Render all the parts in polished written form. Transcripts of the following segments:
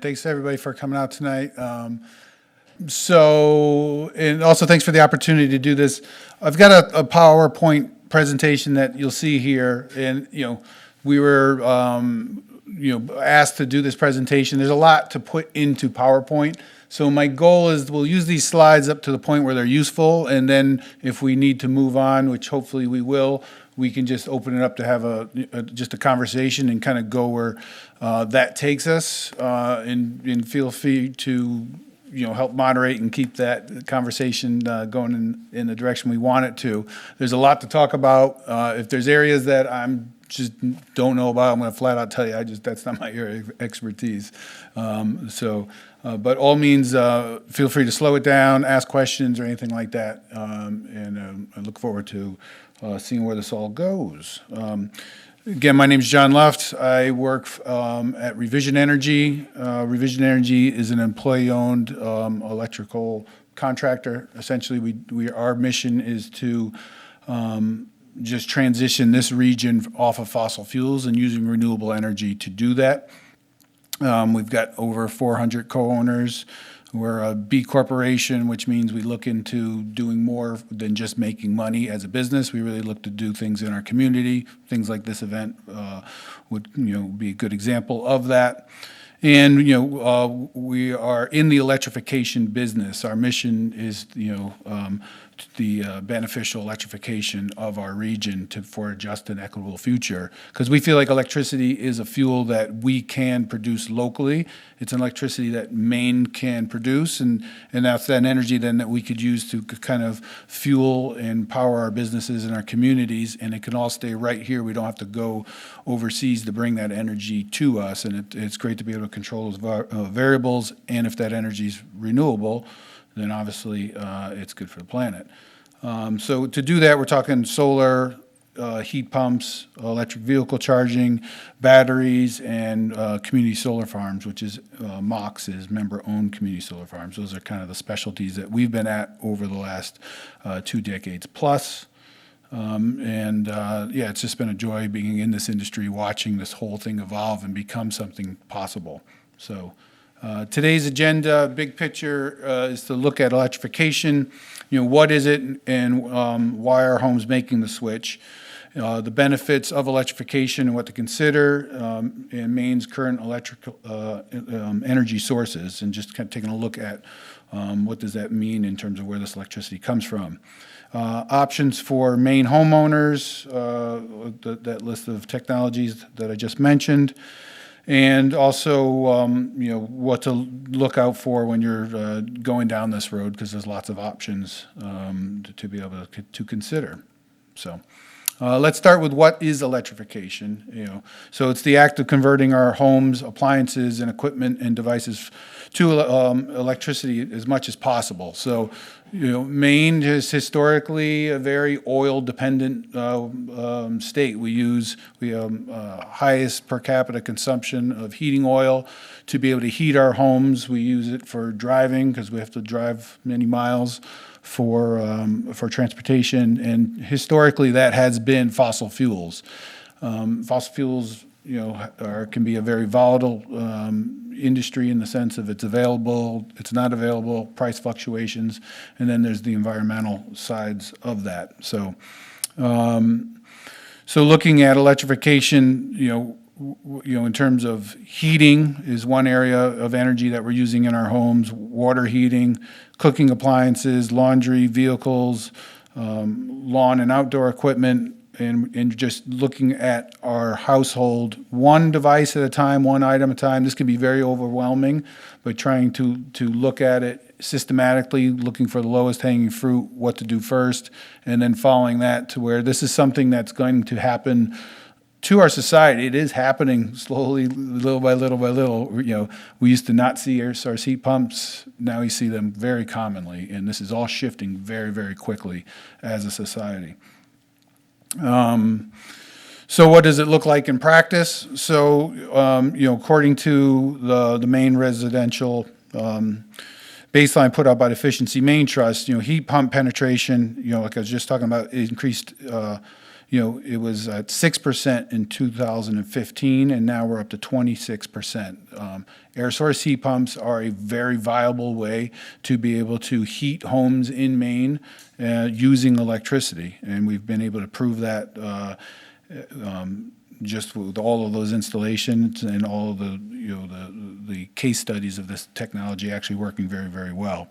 Thanks everybody for coming out tonight. And also thanks for the opportunity to do this. I've got a PowerPoint presentation that you'll see here, and we were asked to do this presentation. There's a lot to put into PowerPoint. So my goal is we'll use these slides up to the point where they're useful, and then if we need to move on, which hopefully we will, we can just open it up to have just a conversation and kind of go where that takes us, and feel free to help moderate and keep that conversation going in the direction we want it to. There's a lot to talk about. If there's areas that I'm just don't know about, I'm going to flat out tell you, that's not my area of expertise. But all means, feel free to slow it down, ask questions or anything like that, and I look forward to seeing where this all goes. Again, my name is John Luft. I work at Revision Energy. Revision Energy is an employee-owned electrical contractor. Essentially, our mission is to just transition this region off of fossil fuels and using renewable energy to do that. We've got over 400 co-owners. We're a B corporation, which means we look into doing more than just making money as a business. We really look to do things in our community. Things like this event would be a good example of that. And we are in the electrification business. Our mission is the beneficial electrification of our region for a just and equitable future. Because we feel like electricity is a fuel that we can produce locally. It's an electricity that Maine can produce, and that's that energy then that we could use to kind of fuel and power our businesses and our communities, and it can all stay right here. We don't have to go overseas to bring that energy to us, and it's great to be able to control those variables, and if that energy is renewable, then obviously it's good for the planet. So to do that, we're talking solar, heat pumps, electric vehicle charging, batteries, and community solar farms, which is MOX is member-owned community solar farms. Those are kind of the specialties that we've been at over the last 2 decades plus. It's just been a joy being in this industry, watching this whole thing evolve and become something possible. So today's agenda, big picture, is to look at electrification. What is it, and why are homes making the switch? The benefits of electrification and what to consider, and Maine's current electrical energy sources, and just kind of taking a look at what does that mean in terms of where this electricity comes from. Options for Maine homeowners, that list of technologies that I just mentioned. And also, what to look out for when you're going down this road, because there's lots of options to be able to consider. So let's start with what is electrification. So it's the act of converting our homes, appliances, and equipment and devices to electricity as much as possible. So Maine is historically a very oil-dependent state. We have highest per capita consumption of heating oil to be able to heat our homes. We use it for driving because we have to drive many miles for transportation, and historically that has been fossil fuels. Fossil fuels, can be a very volatile industry in the sense of it's available, it's not available, price fluctuations, and then there's the environmental sides of that. So, looking at electrification, in terms of heating is one area of energy that we're using in our homes, water heating, cooking appliances, laundry, vehicles, lawn and outdoor equipment, and just looking at our household one device at a time, one item at a time. This can be very overwhelming, but trying to look at it systematically, looking for the lowest hanging fruit, what to do first, and then following that to where this is something that's going to happen to our society. It is happening slowly, little by little by little. We used to not see air source heat pumps. Now we see them very commonly, and this is all shifting very, very quickly as a society. So what does it look like in practice? So, according to the Maine residential baseline put out by the Efficiency Maine Trust, heat pump penetration, like I was just talking about, increased It was at 6% in 2015, and now we're up to 26%. Air source heat pumps are a very viable way to be able to heat homes in Maine using electricity, and we've been able to prove that just with all of those installations and all of the case studies of this technology actually working very, very well.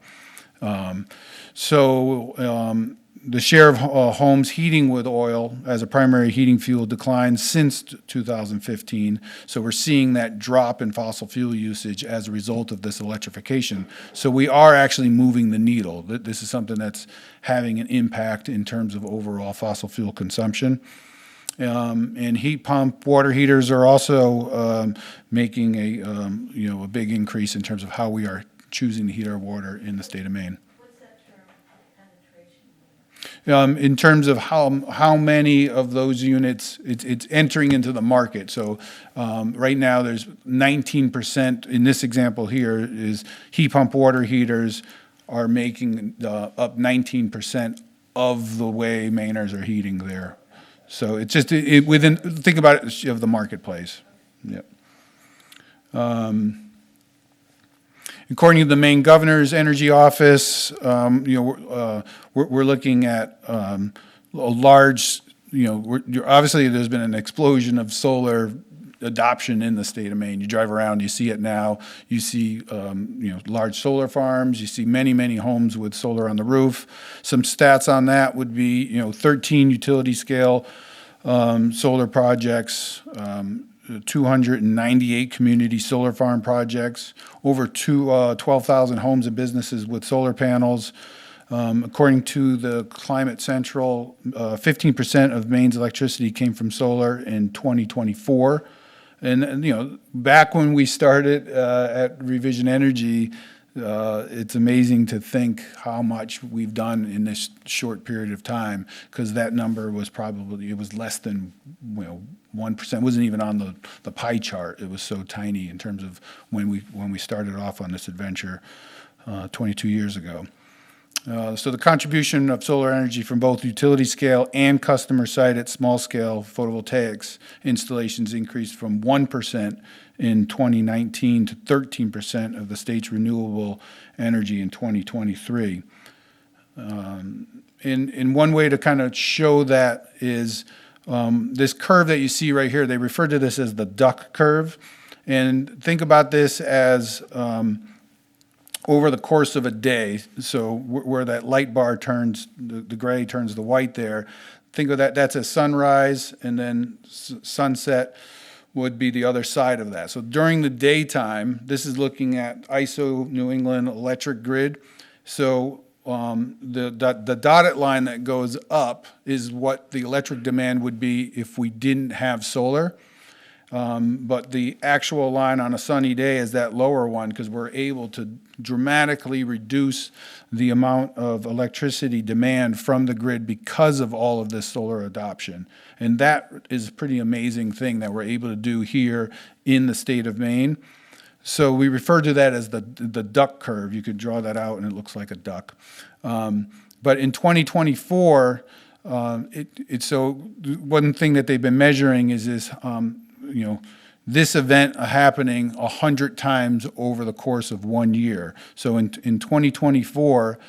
The share of homes heating with oil as a primary heating fuel declined since 2015. So we're seeing that drop in fossil fuel usage as a result of this electrification. So we are actually moving the needle. This is something that's having an impact in terms of overall fossil fuel consumption. And heat pump water heaters are also making a big increase in terms of how we are choosing to heat our water in the state of Maine. In terms of how many of those units it's entering into the market. So right now there's 19%, in this example here, is heat pump water heaters are making up 19% of the way Mainers are heating there. So it's just within, think about it of the marketplace. Yep. According to the Maine Governor's Energy Office, we're looking at a large, obviously there's been an explosion of solar adoption in the state of Maine. You drive around, you see it now. You see, large solar farms. You see many, many homes with solar on the roof. Some stats on that would be, 13 utility scale solar projects, 298 community solar farm projects, over 12,000 homes and businesses with solar panels. According to the Climate Central, 15% of Maine's electricity came from solar in 2024. And, back when we started at Revision Energy, it's amazing to think how much we've done in this short period of time, because that number was probably, it was less than 1%. It wasn't even on the pie chart. It was so tiny in terms of when we started off on this adventure 22 years ago. So the contribution of solar energy from both utility scale and customer sited small scale photovoltaics installations increased from 1% in 2019 to 13% of the state's renewable energy in 2023. And one way to kind of show that is this curve that you see right here. They refer to this as the duck curve. And think about this as over the course of a day, so where that light bar turns, the gray turns the white there, think of that, that's a sunrise, and then sunset would be the other side of that. So during the daytime, this is looking at ISO New England electric grid. So the dotted line that goes up is what the electric demand would be if we didn't have solar. But the actual line on a sunny day is that lower one, because we're able to dramatically reduce the amount of electricity demand from the grid because of all of this solar adoption. And that is a pretty amazing thing that we're able to do here in the state of Maine. So we refer to that as the duck curve. You could draw that out and it looks like a duck. But in 2024, so one thing that they've been measuring is this, this event happening 100 times over the course of 1 year. So in 2024,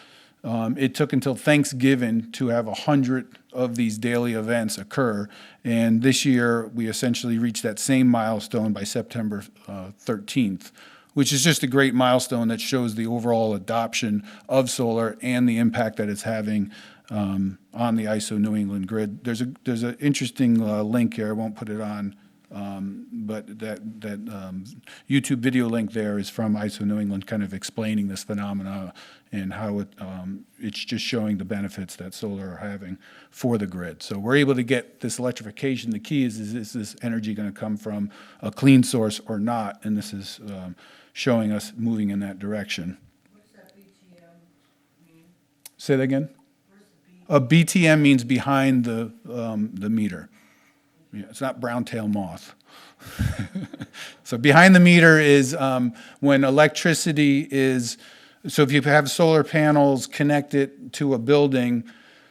it took until Thanksgiving to have 100 of these daily events occur. And this year, we essentially reached that same milestone by September 13th, which is just a great milestone that shows the overall adoption of solar and the impact that it's having on the ISO New England grid. There's an interesting link here. I won't put it on. But that YouTube video link there is from ISO New England, kind of explaining this phenomena and how it's just showing the benefits that solar are having for the grid. So we're able to get this electrification. The key is this energy going to come from a clean source or not? And this is showing us moving in that direction. What's that BTM mean? Say that again? Where's the B? A BTM means behind the meter. Yeah, it's not brown-tail moth. So behind the meter is when electricity is, so if you have solar panels connected to a building,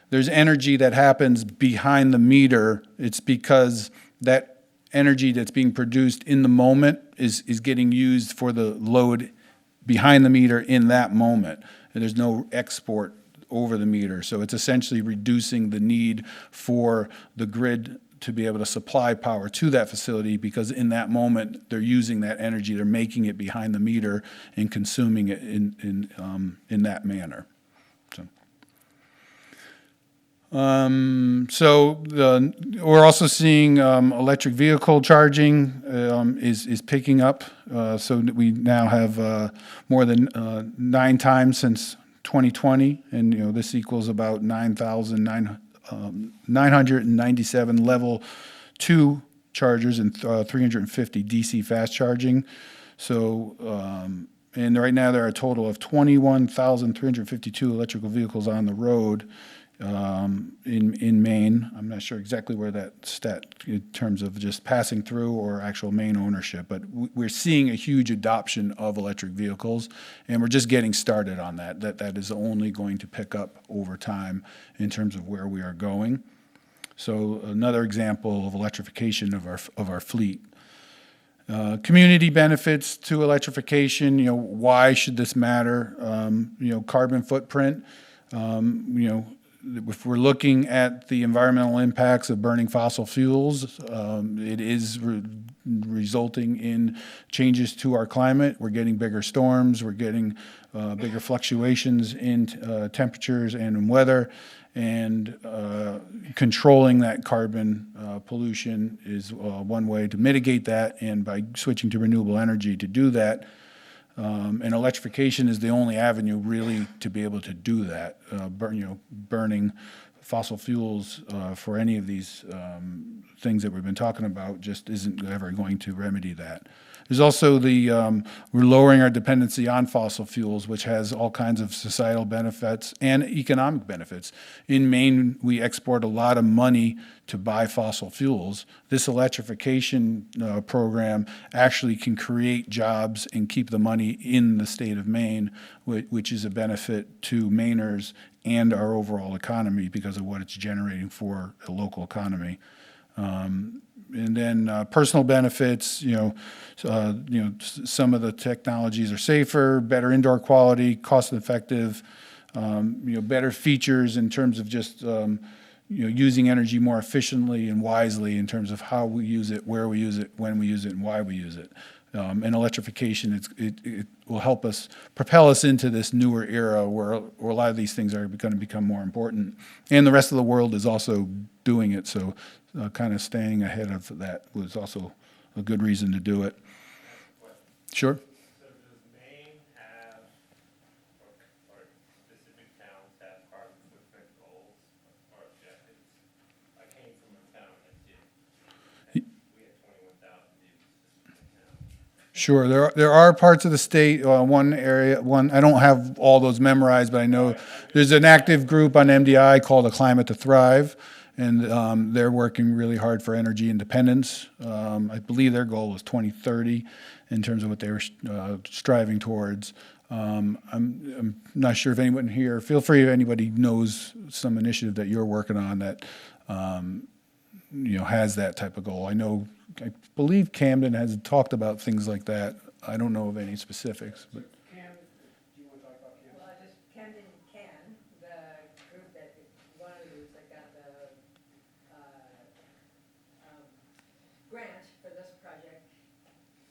there's energy that happens behind the meter. It's because that energy that's being produced in the moment is getting used for the load behind the meter in that moment. And there's no export over the meter. So it's essentially reducing the need for the grid to be able to supply power to that facility, because in that moment, they're using that energy, they're making it behind the meter and consuming it in that manner. We're also seeing electric vehicle charging is picking up. So we now have more than 9 times since 2020, and this equals about 997 level 2 chargers and 350 DC fast charging. So, and right now there are a total of 21,352 electrical vehicles on the road in Maine. I'm not sure exactly where that stat in terms of just passing through or actual Maine ownership, but we're seeing a huge adoption of electric vehicles, and we're just getting started on that. That is only going to pick up over time in terms of where we are going. So another example of electrification of our fleet. Community benefits to electrification. Why should this matter? Carbon footprint. If we're looking at the environmental impacts of burning fossil fuels, it is resulting in changes to our climate. We're getting bigger storms, we're getting bigger fluctuations in temperatures and in weather, and controlling that carbon pollution is one way to mitigate that, and by switching to renewable energy to do that. And electrification is the only avenue really to be able to do that. Burning fossil fuels for any of these things that we've been talking about just isn't ever going to remedy that. There's also we're lowering our dependency on fossil fuels, which has all kinds of societal benefits and economic benefits. In Maine, we export a lot of money to buy fossil fuels. This electrification program actually can create jobs and keep the money in the state of Maine, which is a benefit to Mainers and our overall economy because of what it's generating for a local economy. And then personal benefits, some of the technologies are safer, better indoor quality, cost-effective, better features in terms of just using energy more efficiently and wisely in terms of how we use it, where we use it, when we use it, and why we use it. And electrification, it will help us propel us into this newer era where a lot of these things are going to become more important. And the rest of the world is also doing it, so kind of staying ahead of that was also a good reason to do it. Sure. So does Maine have, or specific towns have carbon footprint goals or objectives? I came from a town that did. We had 21,000 vehicles in town. Sure, there are parts of the state, one area, I don't have all those memorized, but I know there's an active group on MDI called A Climate to Thrive, and they're working really hard for energy independence. I believe their goal was 2030 in terms of what they were striving towards. I'm not sure if anyone here, feel free if anybody knows some initiative that you're working on that has that type of goal. I believe Camden has talked about things like that. I don't know of any specifics, but. Well, just Camden Can, the group that, one of the groups that got the grant for this project,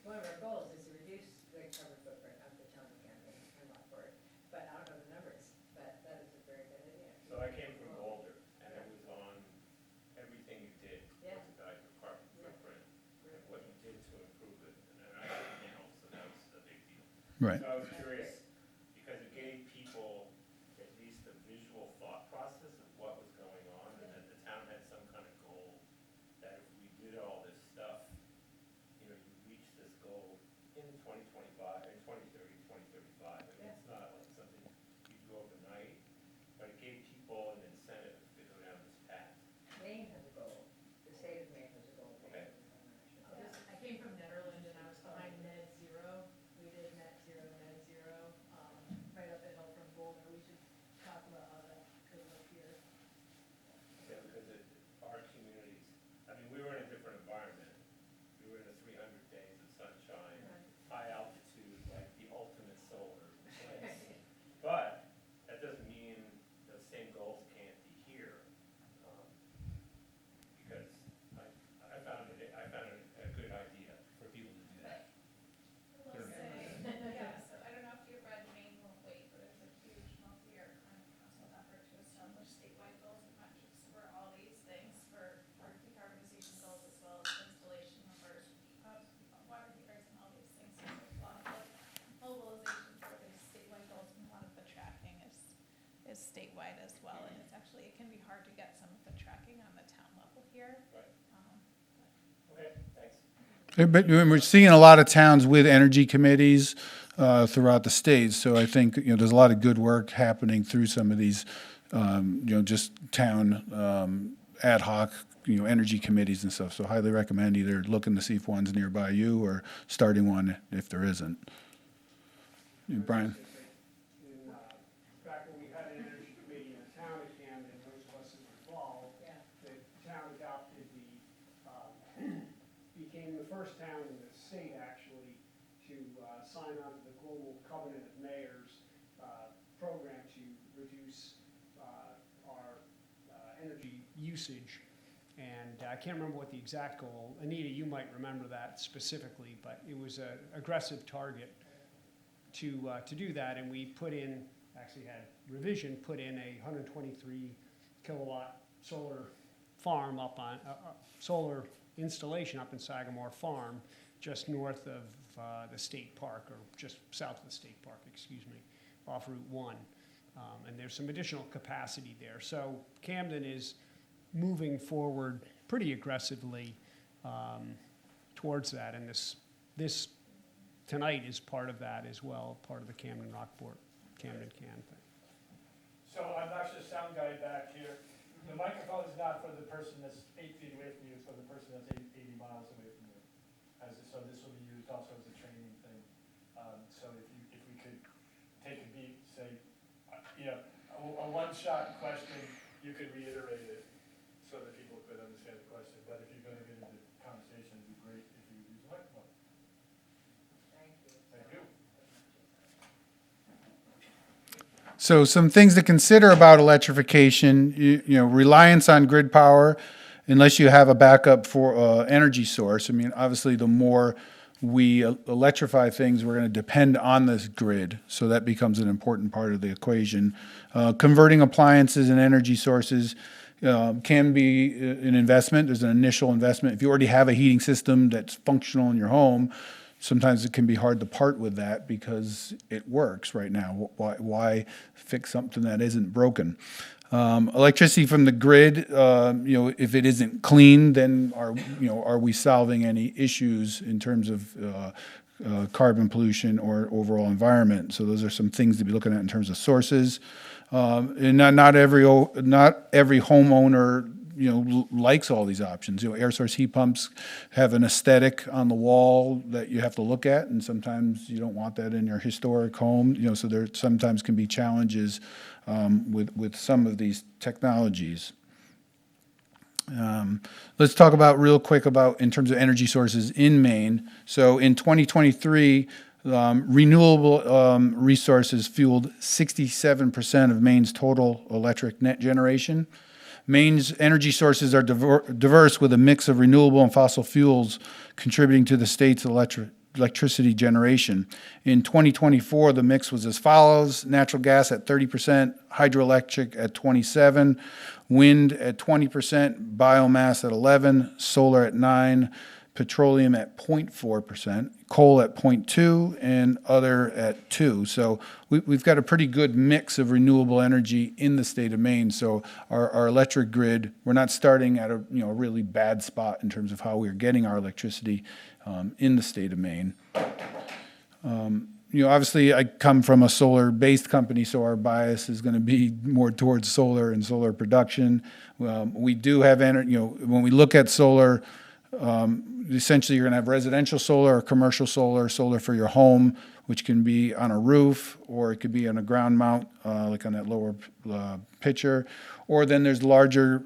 one of our goals is to reduce the carbon footprint of the town of Camden and Lockport. But I don't know the numbers, but that is a very good idea. So I came from Boulder, and it was on everything you did Yeah. was about your carbon footprint and what you did to improve it. And I got it now, so that was a big deal. Right. So I was curious, because it gave people at least a visual thought process of what was going on, and that the town had some kind of goal, that if we did all this stuff, you reach this goal in 2025, in 2030, 2035. I mean, it's not like something you do overnight, but it gave people an incentive to go down this path. Maine has a goal, the state of Maine has a goal. Okay. I came from Netherlands and I was behind net zero. We did net zero is statewide as well, and it's actually, it can be hard to get some of the tracking on the town level here. Right. Um, Okay, thanks. But we're seeing a lot of towns with energy committees throughout the state. So I think, there's a lot of good work happening through some of these, just town ad hoc, energy committees and stuff. So highly recommend either looking to see if one's nearby you or starting one if there isn't. Brian? Back when we had an energy committee in the town of Camden, those of us that were involved, Yeah. the town adopted became the first town in the state actually to sign on to the Global Covenant of Mayors program to reduce our energy usage. And I can't remember what the exact goal, Anita, you might remember that specifically, but it was an aggressive target to do that, and we put in, actually had revision, put in a 123 kilowatt solar farm up on, solar installation up in Sagamore Farm, just north of the state park, or just south of the state park, excuse me, off Route 1. And there's some additional capacity there. So Camden is moving forward pretty aggressively towards that, and this tonight is part of that as well, part of the Camden Rockport, Camden Can thing. So I'm actually a sound guy back here. The microphone is not for the person that's 8 feet away from you, it's for the person that's 80 miles away from you. So this will be used also as a training thing. So if we could take a beat, say, a one-shot question, you could reiterate it so that people could understand the question. But if you're going to get into conversation, it'd be great if you would use the microphone. Thank you. Thank you. So some things to consider about electrification, reliance on grid power, unless you have a backup for energy source. I mean, obviously, the more we electrify things, we're going to depend on this grid. So that becomes an important part of the equation. Converting appliances and energy sources can be an investment. There's an initial investment. If you already have a heating system that's functional in your home, sometimes it can be hard to part with that because it works right now. Why fix something that isn't broken? Electricity from the grid, if it isn't clean, then are we solving any issues in terms of carbon pollution or overall environment? So those are some things to be looking at in terms of sources. And not every homeowner likes all these options. Air source heat pumps have an aesthetic on the wall that you have to look at, and sometimes you don't want that in your historic home. So there sometimes can be challenges with some of these technologies. Let's talk about real quick about in terms of energy sources in Maine. So in 2023, renewable resources fueled 67% of Maine's total electric net generation. Maine's energy sources are diverse with a mix of renewable and fossil fuels contributing to the state's electricity generation. In 2024, the mix was as follows: natural gas at 30%, hydroelectric at 27%, wind at 20%, biomass at 11%, solar at 9%, petroleum at 0.4%, coal at 0.2%, and other at 2%. So we've got a pretty good mix of renewable energy in the state of Maine. So our electric grid, we're not starting at a really bad spot in terms of how we're getting our electricity in the state of Maine. Obviously, I come from a solar-based company, so our bias is going to be more towards solar and solar production. We do have energy. When we look at solar, essentially you're going to have residential solar or commercial solar for your home, which can be on a roof, or it could be on a ground mount, like on that lower picture. Or then there's larger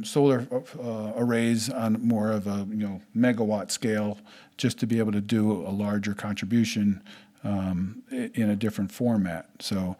solar arrays on more of a megawatt scale, just to be able to do a larger contribution in a different format. So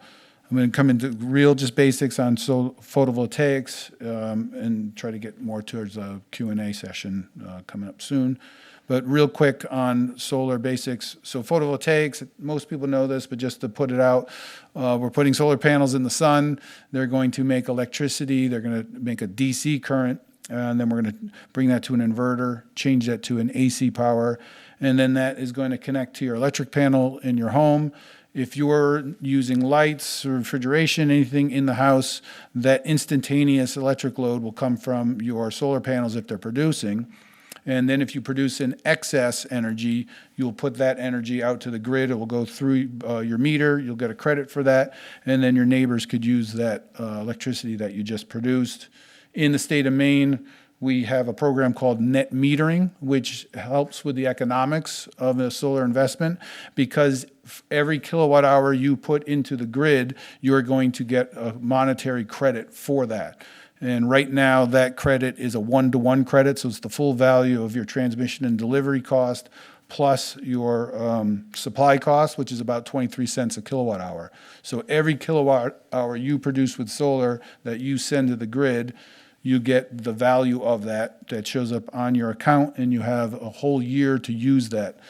I'm going to come into real just basics on photovoltaics and try to get more towards a Q&A session coming up soon. But real quick on solar basics. So photovoltaics, most people know this, but just to put it out, we're putting solar panels in the sun. They're going to make electricity. They're going to make a DC current, and then we're going to bring that to an inverter, change that to an AC power, and then that is going to connect to your electric panel in your home. If you're using lights or refrigeration, anything in the house, that instantaneous electric load will come from your solar panels if they're producing. And then if you produce an excess energy, you'll put that energy out to the grid. It will go through your meter. You'll get a credit for that. And then your neighbors could use that electricity that you just produced. In the state of Maine, we have a program called net metering, which helps with the economics of a solar investment, because every kilowatt hour you put into the grid, you're going to get a monetary credit for that. And right now, that credit is a one-to-one credit, so it's the full value of your transmission and delivery cost plus your supply cost, which is about 23 cents a kilowatt hour. So every kilowatt hour you produce with solar that you send to the grid, you get the value of that shows up on your account, and you have a whole year to use that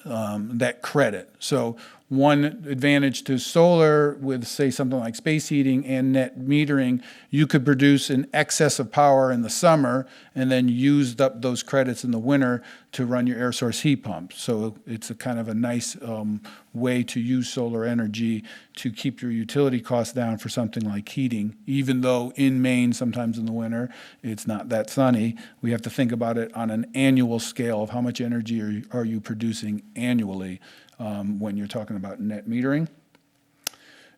that credit. So one advantage to solar with, say, something like space heating and net metering, you could produce an excess of power in the summer and then use up those credits in the winter to run your air source heat pump. So it's a kind of a nice way to use solar energy to keep your utility costs down for something like heating. Even though in Maine, sometimes in the winter, it's not that sunny, we have to think about it on an annual scale of how much energy are you producing annually when you're talking about net metering.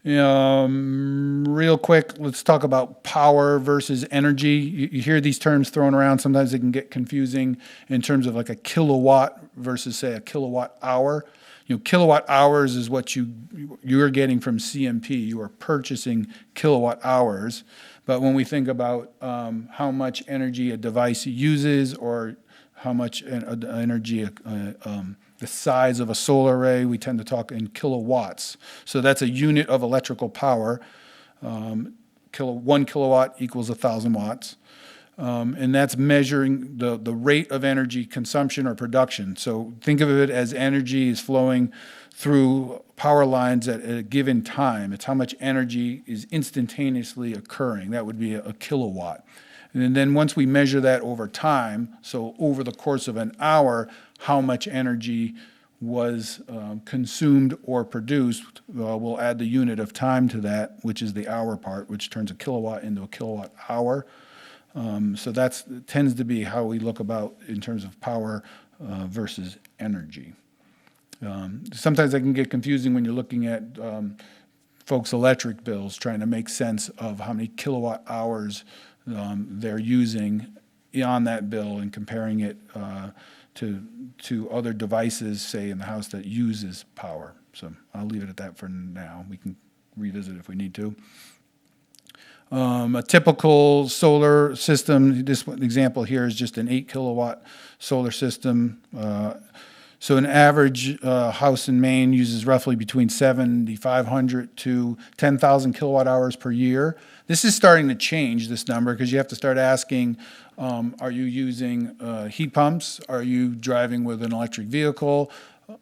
Real quick, let's talk about power versus energy. You hear these terms thrown around. Sometimes they can get confusing in terms of like a kilowatt versus, say, a kilowatt hour. Kilowatt hours is what you're getting from CMP. You are purchasing kilowatt hours. But when we think about how much energy a device uses, or how much energy the size of a solar array, we tend to talk in kilowatts. So that's a unit of electrical power. 1 kilowatt equals 1,000 watts. And that's measuring the rate of energy consumption or production. So think of it as energy is flowing through power lines at a given time. It's how much energy is instantaneously occurring. That would be a kilowatt. And then once we measure that over time, so over the course of an hour, how much energy was consumed or produced, we'll add the unit of time to that, which is the hour part, which turns a kilowatt into a kilowatt hour. So that tends to be how we look about in terms of power versus energy. Sometimes that can get confusing when you're looking at folks' electric bills, trying to make sense of how many kilowatt hours they're using on that bill and comparing it to other devices, say, in the house that uses power. So I'll leave it at that for now. We can revisit if we need to. A typical solar system, this example here is just an 8 kilowatt solar system. So an average house in Maine uses roughly between 7,500 to 10,000 kilowatt hours per year. This is starting to change, this number, because you have to start asking, are you using heat pumps? Are you driving with an electric vehicle?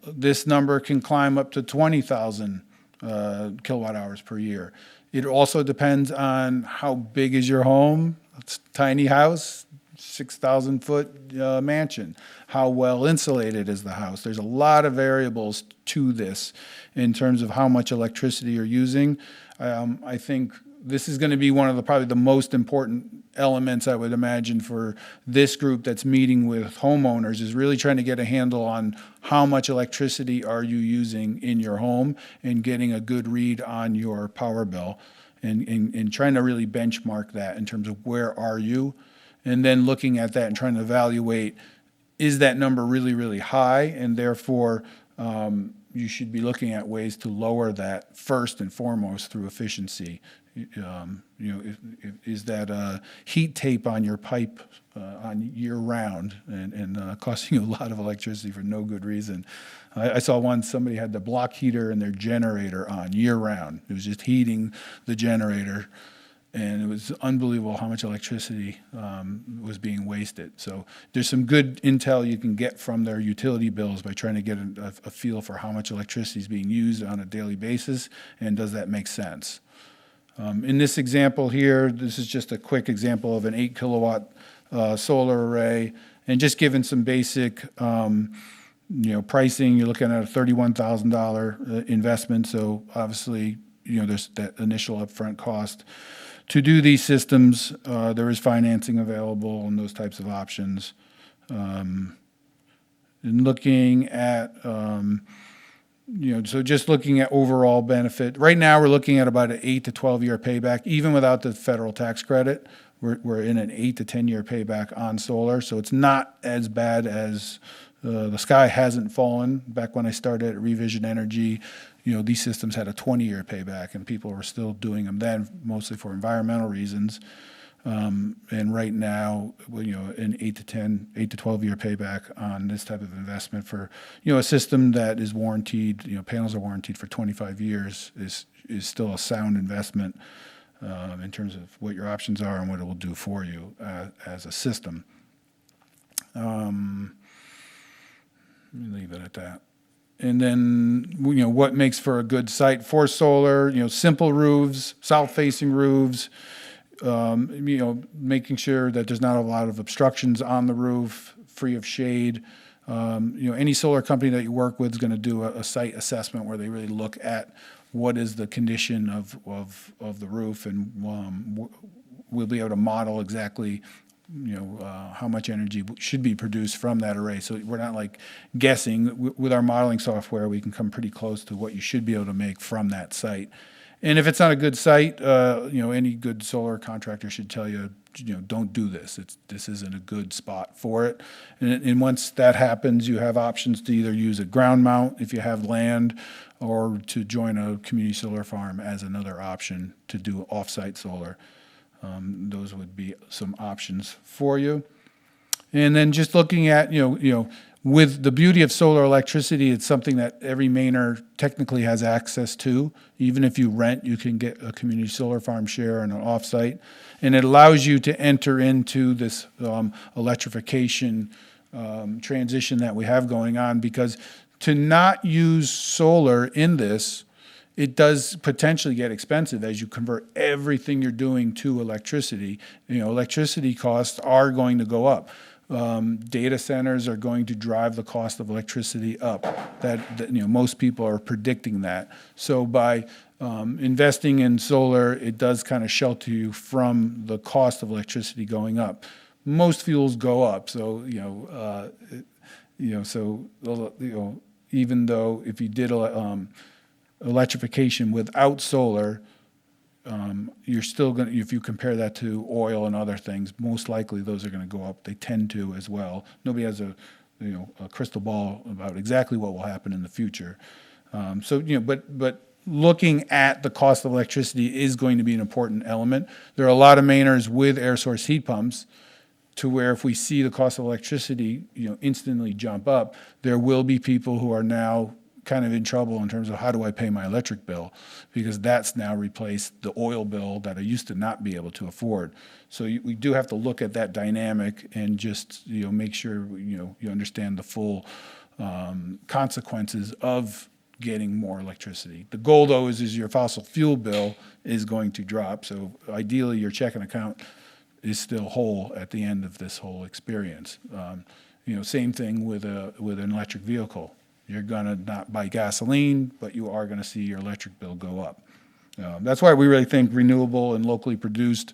This number can climb up to 20,000 kilowatt hours per year. It also depends on how big is your home. It's a tiny house, 6,000 foot mansion. How well insulated is the house? There's a lot of variables to this in terms of how much electricity you're using. I think this is going to be one of probably the most important elements, I would imagine, for this group that's meeting with homeowners, is really trying to get a handle on how much electricity are you using in your home and getting a good read on your power bill and trying to really benchmark that in terms of where are you, and then looking at that and trying to evaluate, is that number really, really high, and therefore you should be looking at ways to lower that first and foremost through efficiency. Is that heat tape on your pipe on year round and costing you a lot of electricity for no good reason? I saw somebody had the block heater in their generator on year round. It was just heating the generator, and it was unbelievable how much electricity was being wasted. So there's some good intel you can get from their utility bills by trying to get a feel for how much electricity is being used on a daily basis, and does that make sense? In this example here, this is just a quick example of an 8 kilowatt solar array, and just given some basic Pricing, you're looking at a $31,000 investment, so obviously, there's that initial upfront cost. To do these systems, there is financing available and those types of options. And looking at, so just looking at overall benefit, right now we're looking at about an 8 to 12-year payback, even without the federal tax credit. We're in an 8 to 10-year payback on solar, so it's not as bad as the sky hasn't fallen. Back when I started at Revision Energy, these systems had a 20-year payback, and people were still doing them then, mostly for environmental reasons. And right now, an 8 to 12-year payback on this type of investment for, a system that is warranted, panels are warranted for 25 years is still a sound investment in terms of what your options are and what it will do for you as a system. Let me leave it at that. And then, what makes for a good site for solar, simple roofs, south-facing roofs, making sure that there's not a lot of obstructions on the roof, free of shade. Any solar company that you work with is going to do a site assessment where they really look at what is the condition of the roof, and we'll be able to model exactly how much energy should be produced from that array. So we're not like guessing. With our modeling software, we can come pretty close to what you should be able to make from that site. And if it's not a good site, any good solar contractor should tell you, don't do this. This isn't a good spot for it. And once that happens, you have options to either use a ground mount if you have land, or to join a community solar farm as another option to do off-site solar. Those would be some options for you. And then just looking at, with the beauty of solar electricity, it's something that every Mainer technically has access to. Even if you rent, you can get a community solar farm share and an offsite. And it allows you to enter into this electrification transition that we have going on, because to not use solar in this, it does potentially get expensive as you convert everything you're doing to electricity. Electricity costs are going to go up. Data centers are going to drive the cost of electricity up. That most people are predicting that. So by investing in solar, it does kind of shelter you from the cost of electricity going up. Most fuels go up, so even though if you did electrification without solar, you're still going to, if you compare that to oil and other things, most likely those are going to go up. They tend to as well. Nobody has a crystal ball about exactly what will happen in the future. But looking at the cost of electricity is going to be an important element. There are a lot of Mainers with air source heat pumps, to where if we see the cost of electricity, instantly jump up, there will be people who are now kind of in trouble in terms of how do I pay my electric bill, because that's now replaced the oil bill that I used to not be able to afford. So we do have to look at that dynamic and just make sure you understand the full consequences of getting more electricity. The goal though is your fossil fuel bill is going to drop. So ideally your checking account is still whole at the end of this whole experience. Same thing with an electric vehicle. You're going to not buy gasoline, but you are going to see your electric bill go up. That's why we really think renewable and locally produced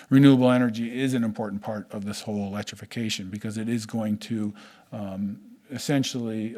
renewable energy is an important part of this whole electrification, because it is going to essentially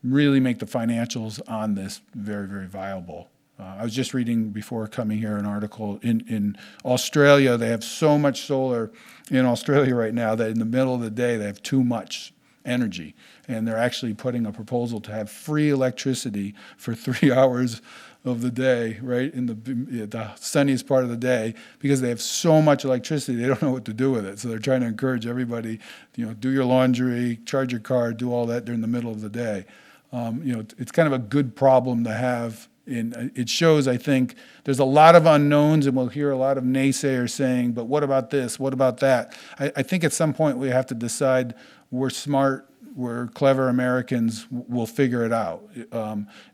really make the financials on this very, very viable. I was just reading before coming here an article in Australia. They have so much solar in Australia right now that in the middle of the day they have too much energy, and they're actually putting a proposal to have free electricity for 3 hours of the day, right, in the sunniest part of the day, because they have so much electricity they don't know what to do with it. So they're trying to encourage everybody, do your laundry, charge your car, do all that during the middle of the day. It's kind of a good problem to have. And it shows, I think, there's a lot of unknowns, and we'll hear a lot of naysayers saying, but what about this? What about that? I think at some point we have to decide we're smart, we're clever Americans, we'll figure it out.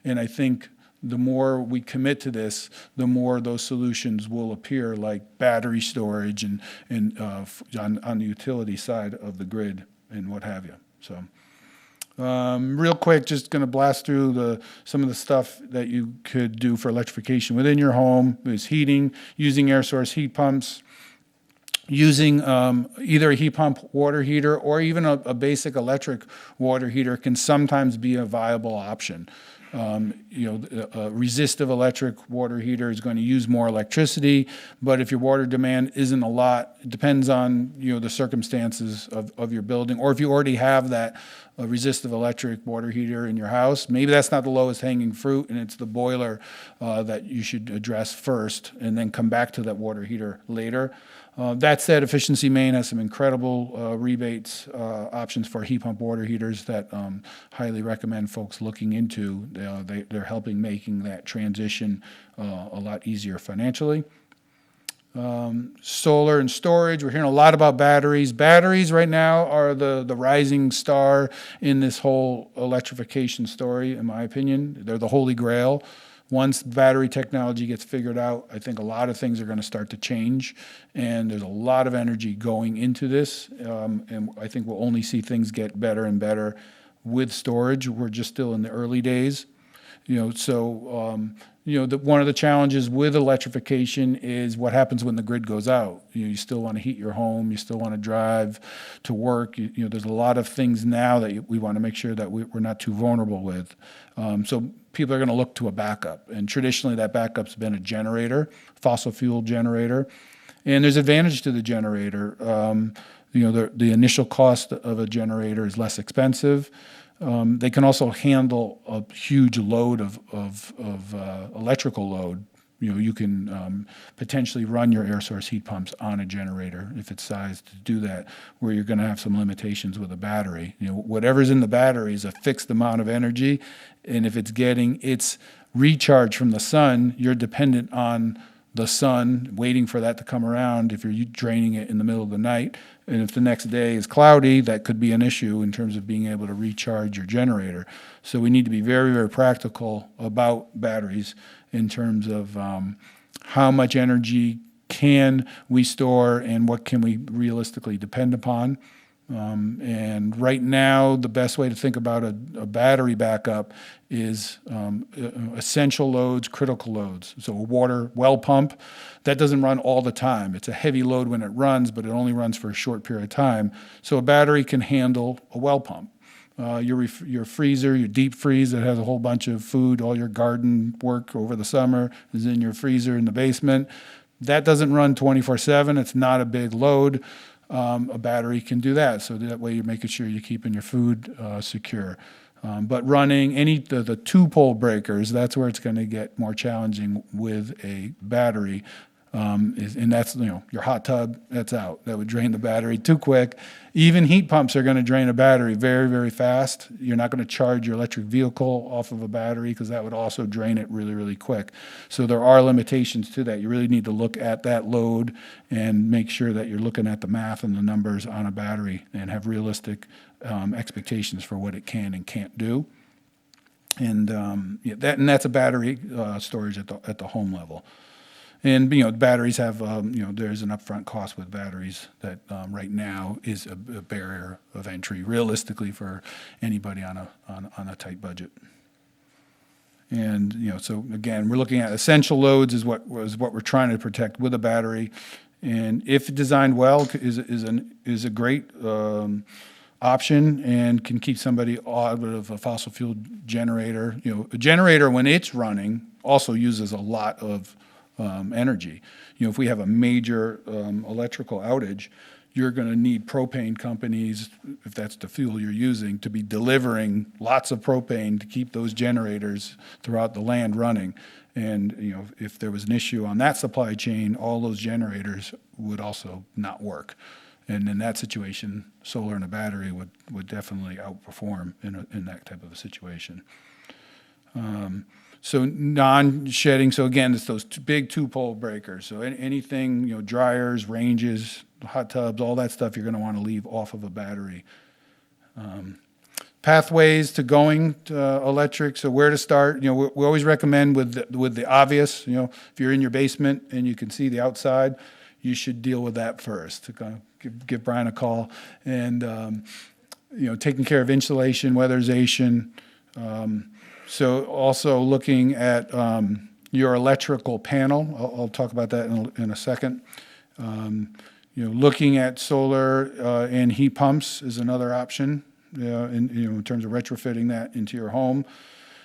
And I think the more we commit to this, the more those solutions will appear, like battery storage and on the utility side of the grid and what have you. So Real quick, just going to blast through some of the stuff that you could do for electrification within your home. Is heating, using air source heat pumps, using either a heat pump water heater or even a basic electric water heater can sometimes be a viable option. A resistive electric water heater is going to use more electricity, but if your water demand isn't a lot, it depends on, the circumstances of your building, or if you already have that resistive electric water heater in your house, maybe that's not the lowest hanging fruit, and it's the boiler that you should address first, and then come back to that water heater later. That said, Efficiency Maine has some incredible rebates options for heat pump water heaters that highly recommend folks looking into. They're helping making that transition a lot easier financially. Solar and storage. We're hearing a lot about batteries. Batteries right now are the rising star in this whole electrification story, in my opinion. They're the holy grail. Once battery technology gets figured out, I think a lot of things are going to start to change, and there's a lot of energy going into this, and I think we'll only see things get better and better with storage. We're just still in the early days. One of the challenges with electrification is what happens when the grid goes out. You still want to heat your home, you still want to drive to work. There's a lot of things now that we want to make sure that we're not too vulnerable with. So people are going to look to a backup, and traditionally that backup's been a generator, fossil fuel generator, and there's advantage to the generator. The initial cost of a generator is less expensive. They can also handle a huge load of electrical load. You can potentially run your air source heat pumps on a generator if it's sized to do that, where you're going to have some limitations with a battery. Whatever's in the battery is a fixed amount of energy, and if it's getting its recharge from the sun, you're dependent on the sun, waiting for that to come around if you're draining it in the middle of the night. And if the next day is cloudy, that could be an issue in terms of being able to recharge your generator. So we need to be very, very practical about batteries in terms of how much energy can we store and what can we realistically depend upon. And right now, the best way to think about a battery backup is essential loads, critical loads. So a water well pump, that doesn't run all the time. It's a heavy load when it runs, but it only runs for a short period of time. So a battery can handle a well pump. Your freezer, your deep freeze that has a whole bunch of food, all your garden work over the summer is in your freezer in the basement. That doesn't run 24/7. It's not a big load. A battery can do that, so that way you're making sure you're keeping your food secure. But running the two-pole breakers, that's where it's going to get more challenging with a battery. And that's, your hot tub, that's out. That would drain the battery too quick. Even heat pumps are going to drain a battery very, very fast. You're not going to charge your electric vehicle off of a battery because that would also drain it really, really quick. So there are limitations to that. You really need to look at that load and make sure that you're looking at the math and the numbers on a battery and have realistic expectations for what it can and can't do. And that's a battery storage at the home level. And, batteries have, there's an upfront cost with batteries that right now is a barrier of entry realistically for anybody on a tight budget. And, so again, we're looking at essential loads is what we're trying to protect with a battery. And if designed well, is a great option and can keep somebody out of a fossil fuel generator. A generator, when it's running, also uses a lot of energy. If we have a major electrical outage, you're going to need propane companies, if that's the fuel you're using, to be delivering lots of propane to keep those generators throughout the land running. And if there was an issue on that supply chain, all those generators would also not work. And in that situation, solar and a battery would definitely outperform in that type of a situation. So non-shedding, so again, it's those big two-pole breakers. So anything, dryers, ranges, hot tubs, all that stuff you're going to want to leave off of a battery. Pathways to going to electric, so where to start. We always recommend with the obvious, if you're in your basement and you can see the outside, you should deal with that first. Give Brian a call. And taking care of insulation, weatherization. So also looking at your electrical panel. I'll talk about that in a second. Looking at solar and heat pumps is another option, in terms of retrofitting that into your home.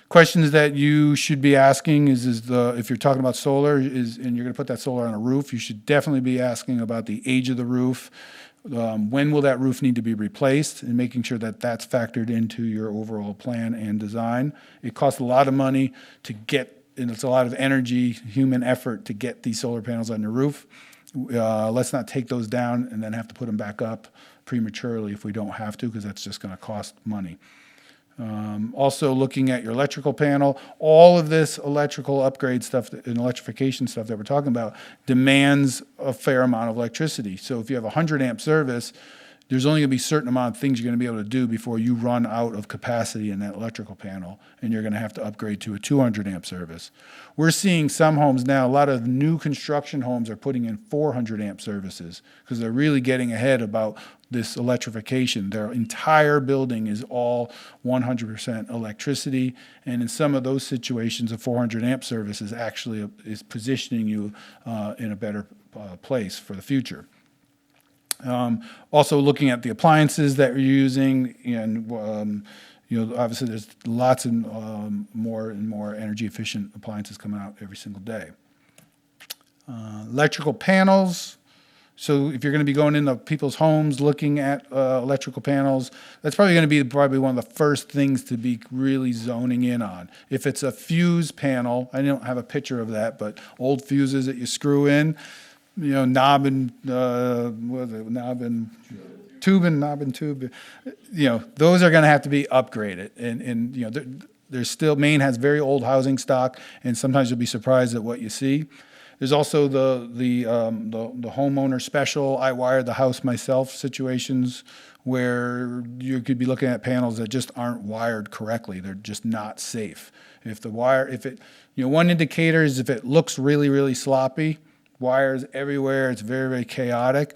Questions that you should be asking if you're talking about solar and you're going to put that solar on a roof, you should definitely be asking about the age of the roof. When will that roof need to be replaced, and making sure that that's factored into your overall plan and design. It costs a lot of money to get, and it's a lot of energy, human effort to get these solar panels on your roof. Let's not take those down and then have to put them back up prematurely if we don't have to, because that's just going to cost money. Also looking at your electrical panel, all of this electrical upgrade stuff and electrification stuff that we're talking about demands a fair amount of electricity. So if you have a 100 amp service, there's only going to be a certain amount of things you're going to be able to do before you run out of capacity in that electrical panel, and you're going to have to upgrade to a 200 amp service. We're seeing some homes now, a lot of new construction homes are putting in 400 amp services because they're really getting ahead about this electrification. Their entire building is all 100% electricity, and in some of those situations, a 400 amp service is actually is positioning you in a better place for the future. Also looking at the appliances that you're using, and obviously there's lots and more and more energy efficient appliances coming out every single day. Electrical panels. So if you're going to be going into people's homes looking at electrical panels, that's probably going to be one of the first things to be really zoning in on. If it's a fuse panel, I don't have a picture of that, but old fuses that you screw in, knob and tube, those are going to have to be upgraded. And there's still, Maine has very old housing stock, and sometimes you'll be surprised at what you see. There's also the homeowner special, I wired the house myself situations where you could be looking at panels that just aren't wired correctly. They're just not safe. One indicator is if it looks really, really sloppy, wires everywhere, it's very, very chaotic,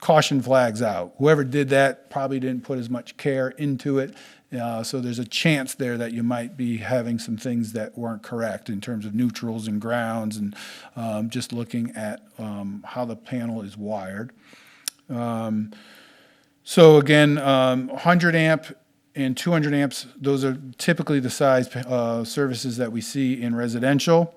caution flags out. Whoever did that probably didn't put as much care into it. So there's a chance there that you might be having some things that weren't correct in terms of neutrals and grounds, and just looking at how the panel is wired. So again, 100 amp and 200 amps, those are typically the size services that we see in residential.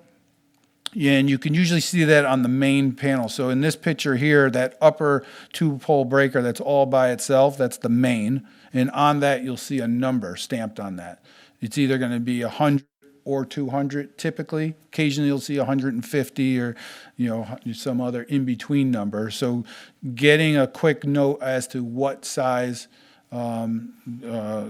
And you can usually see that on the main panel. So in this picture here, that upper 2-pole breaker that's all by itself, that's the main. And on that, you'll see a number stamped on that. It's either going to be 100 or 200 typically. Occasionally you'll see 150 or some other in-between number. So getting a quick note as to what size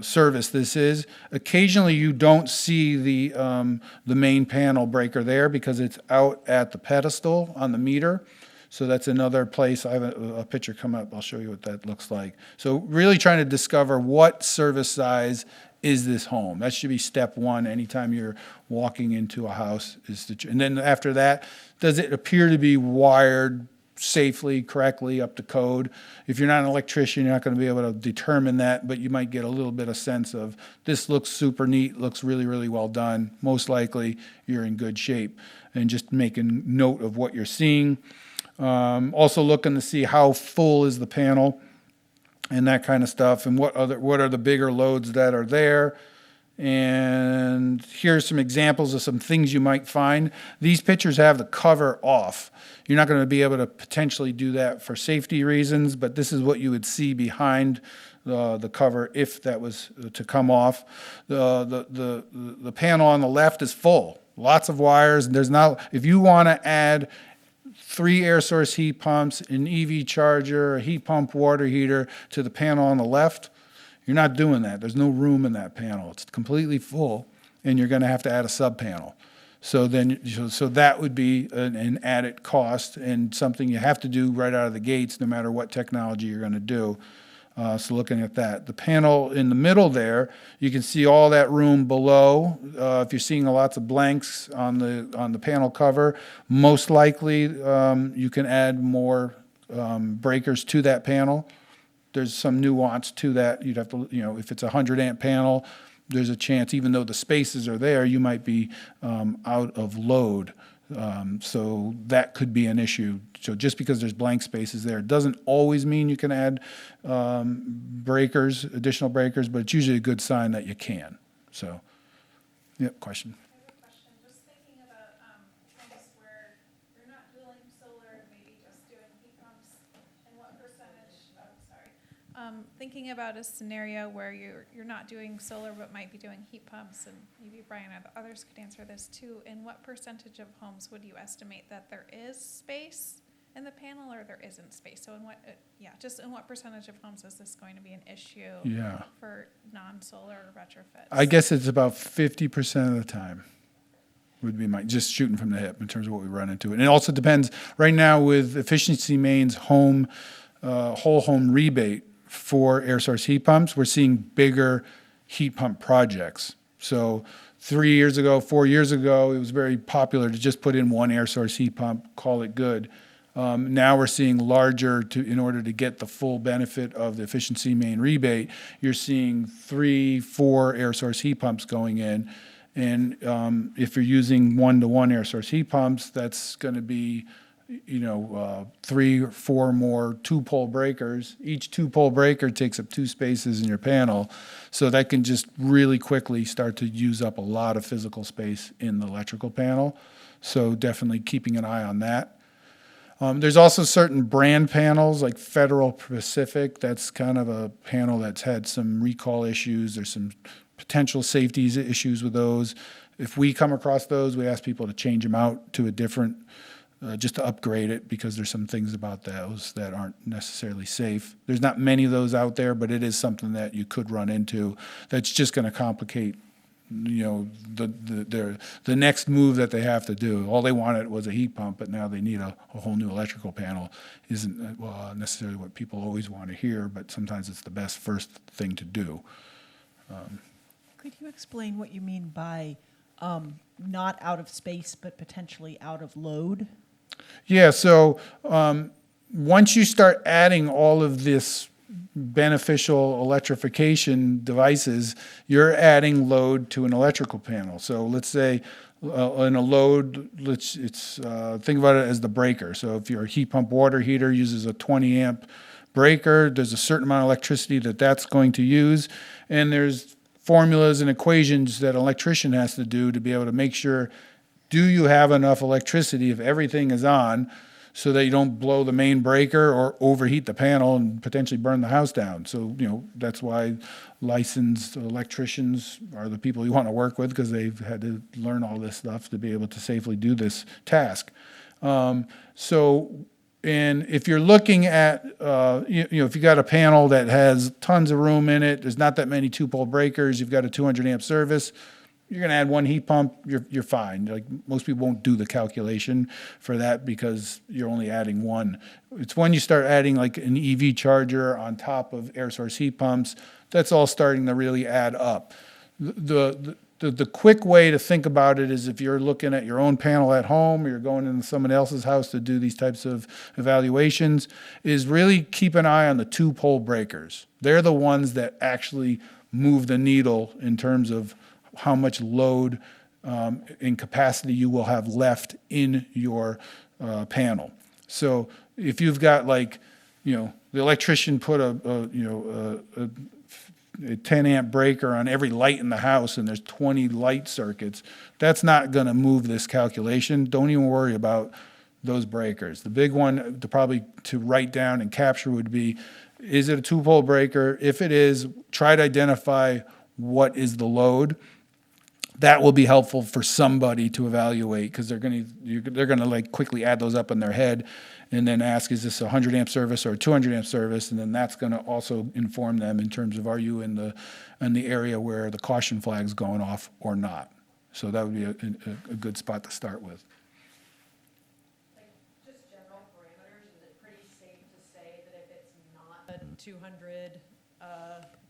service this is. Occasionally you don't see the main panel breaker there because it's out at the pedestal on the meter. So that's another place. I have a picture come up. I'll show you what that looks like. So really trying to discover what service size is this home. That should be step one anytime you're walking into a house. And then after that, does it appear to be wired safely, correctly, up to code? If you're not an electrician, you're not going to be able to determine that, but you might get a little bit of sense of this looks super neat, looks really, really well done. Most likely you're in good shape, and just making note of what you're seeing. Also looking to see how full is the panel and that kind of stuff, and what are the bigger loads that are there. And here's some examples of some things you might find. These pictures have the cover off. You're not going to be able to potentially do that for safety reasons, but this is what you would see behind the cover if that was to come off. The panel on the left is full, lots of wires. There's now, if you want to add 3 air source heat pumps, an EV charger, a heat pump water heater to the panel on the left, you're not doing that. There's no room in that panel. It's completely full, and you're going to have to add a sub panel. So that would be an added cost, and something you have to do right out of the gates, no matter what technology you're going to do. So looking at that, the panel in the middle there, you can see all that room below. If you're seeing lots of blanks on the panel cover, most likely you can add more breakers to that panel. there's some nuance to that. You'd have to, if it's a 100-amp panel, there's a chance, even though the spaces are there, you might be out of load. So that could be an issue. So just because there's blank spaces there, doesn't always mean you can add additional breakers, but it's usually a good sign that you can. So, yep, question. I have a question, just thinking about, homes where you're not doing solar, maybe just doing heat pumps, and what percentage, thinking about a scenario where you're not doing solar but might be doing heat pumps, and maybe Brian or the others could answer this too, in what percentage of homes would you estimate that there is space in the panel or there isn't space? So just in what percentage of homes is this going to be an issue Yeah. for non-solar retrofits? I guess it's about 50% of the time would be just shooting from the hip in terms of what we run into. And it also depends, right now with Efficiency Main's whole home rebate for air source heat pumps, we're seeing bigger heat pump projects. So 3 years ago, 4 years ago, it was very popular to just put in one air source heat pump, call it good. Now we're seeing larger in order to get the full benefit of the Efficiency Main rebate. You're seeing 3, 4 air source heat pumps going in. And if you're using 1-to-1 air source heat pumps, that's going to be 3 or 4 more 2-pole breakers. Each 2-pole breaker takes up 2 spaces in your panel. So that can just really quickly start to use up a lot of physical space in the electrical panel. So definitely keeping an eye on that. There's also certain brand panels like Federal Pacific. That's kind of a panel that's had some recall issues. There's some potential safety issues with those. If we come across those, we ask people to change them out to a different, just to upgrade it, because there's some things about those that aren't necessarily safe. There's not many of those out there, but it is something that you could run into that's just going to complicate the next move that they have to do. All they wanted was a heat pump, but now they need a whole new electrical panel. Isn't necessarily what people always want to hear, but sometimes it's the best first thing to do. Could you explain what you mean by not out of space, but potentially out of load? Yeah, so once you start adding all of this beneficial electrification devices, you're adding load to an electrical panel. So let's say in a load, think about it as the breaker. So if your heat pump water heater uses a 20 amp breaker, there's a certain amount of electricity that's going to use, and there's formulas and equations that an electrician has to do to be able to make sure, do you have enough electricity if everything is on, so that you don't blow the main breaker or overheat the panel and potentially burn the house down. So, that's why licensed electricians are the people you want to work with, because they've had to learn all this stuff to be able to safely do this task. And if you're looking at, if you got a panel that has tons of room in it, there's not that many 2-pole breakers, you've got a 200 amp service, you're going to add one heat pump, you're fine. Like, most people won't do the calculation for that because you're only adding one. It's when you start adding like an EV charger on top of air source heat pumps, that's all starting to really add up. The quick way to think about it is, if you're looking at your own panel at home or you're going into someone else's house to do these types of evaluations, is really keep an eye on the 2-pole breakers. They're the ones that actually move the needle in terms of how much load and capacity you will have left in your panel. So if you've got the electrician put a 10 amp breaker on every light in the house and there's 20 light circuits, that's not going to move this calculation. Don't even worry about those breakers. The big one to write down and capture would be, is it a 2-pole breaker? If it is, try to identify what is the load. That will be helpful for somebody to evaluate, because they're going to quickly add those up in their head and then ask, is this a 100 amp service or a 200 amp service? And then that's going to also inform them in terms of, are you in the area where the caution flag's going off or not? So that would be a good spot to start with. Just general parameters, is it pretty safe to say that if it's not a 200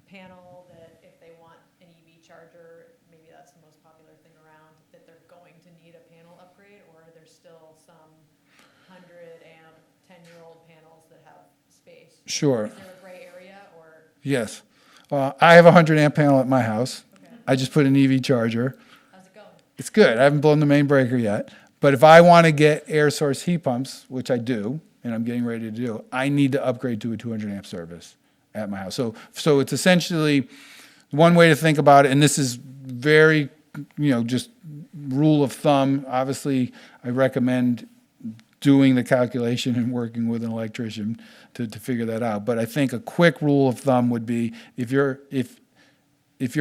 panel, that if they want an EV charger, maybe that's the most popular thing around, that they're going to need a panel upgrade, or are there still some 100 amp, 10-year-old panels that have space? Sure. Is there a gray area, Yes. I have a 100 amp panel at my house. Okay. I just put an EV charger. How's it going? It's good. I haven't blown the main breaker yet. But if I want to get air source heat pumps, which I do, and I'm getting ready to do, I need to upgrade to a 200 amp service at my house. So it's essentially one way to think about it, and this is very, just rule of thumb. Obviously, I recommend doing the calculation and working with an electrician to figure that out. But I think a quick rule of thumb would be if you're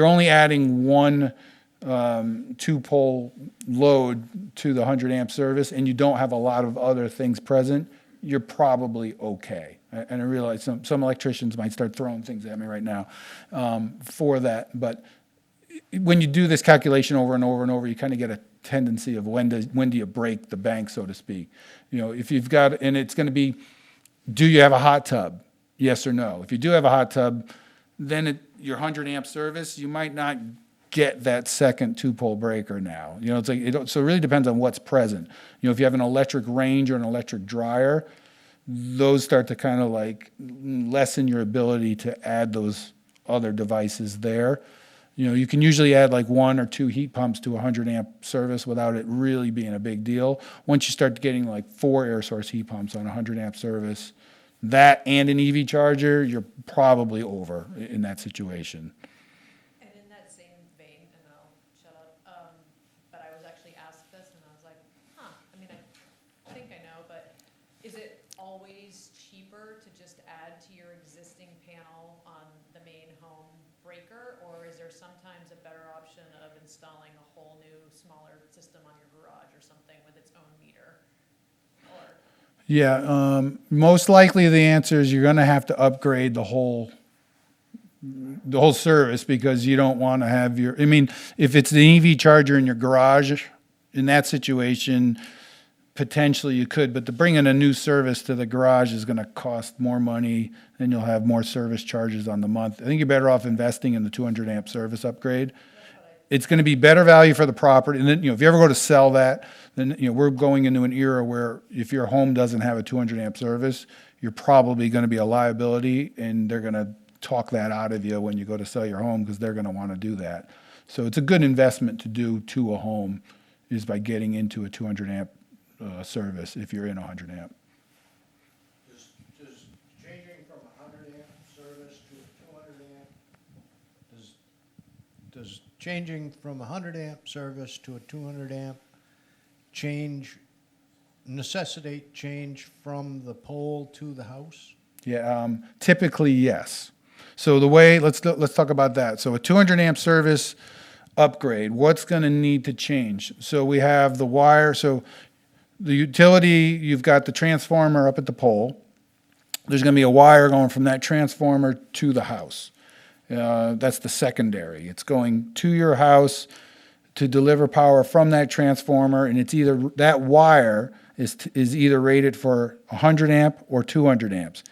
only adding one two-pole load to the 100 amp service and you don't have a lot of other things present, you're probably okay. And I realize some electricians might start throwing things at me right now for that. But when you do this calculation over and over and over, you kind of get a tendency of when do you break the bank, so to speak. If you've got, and it's going to be, do you have a hot tub? Yes or no. If you do have a hot tub, then your 100 amp service, you might not get that second two-pole breaker now. It's like, so it really depends on what's present. If you have an electric range or an electric dryer, those start to kind of like lessen your ability to add those other devices there. You can usually add like 1 or 2 heat pumps to a 100 amp service without it really being a big deal. Once you start getting like 4 air source heat pumps on a 100 amp service, that and an EV charger, you're probably over in that situation. And in that same vein, and I'll shut up, but I was actually asked this and I was like, I mean, I think I know, but is it always cheaper to just add to your existing panel on the main home breaker? Or is there sometimes a better option of installing a whole new, smaller system on your garage or something with its own meter? Or, Yeah, most likely the answer is you're going to have to upgrade the whole service because you don't want to have if it's the EV charger in your garage, in that situation, potentially you could, but to bring in a new service to the garage is going to cost more money, and you'll have more service charges on the month. I think you're better off investing in the 200 amp service upgrade. It's going to be better value for the property. And then, if you ever go to sell that, then, we're going into an era where if your home doesn't have a 200 amp service, you're probably going to be a liability, and they're going to talk that out of you when you go to sell your home because they're going to want to do that. So it's a good investment to do to a home is by getting into a 200 amp service if you're in a 100 amp. Does changing from a 100 amp service to a 200 amp, does changing from a 100 amp service to a 200 amp necessitate change from the pole to the house? Yeah, typically yes. So the way let's talk about that. So a 200 amp service upgrade, what's going to need to change? So we have the wire. So the utility, you've got the transformer up at the pole. There's going to be a wire going from that transformer to the house. That's the secondary. It's going to your house to deliver power from that transformer, and it's either that wire is either rated for 100 amp or 200 amps.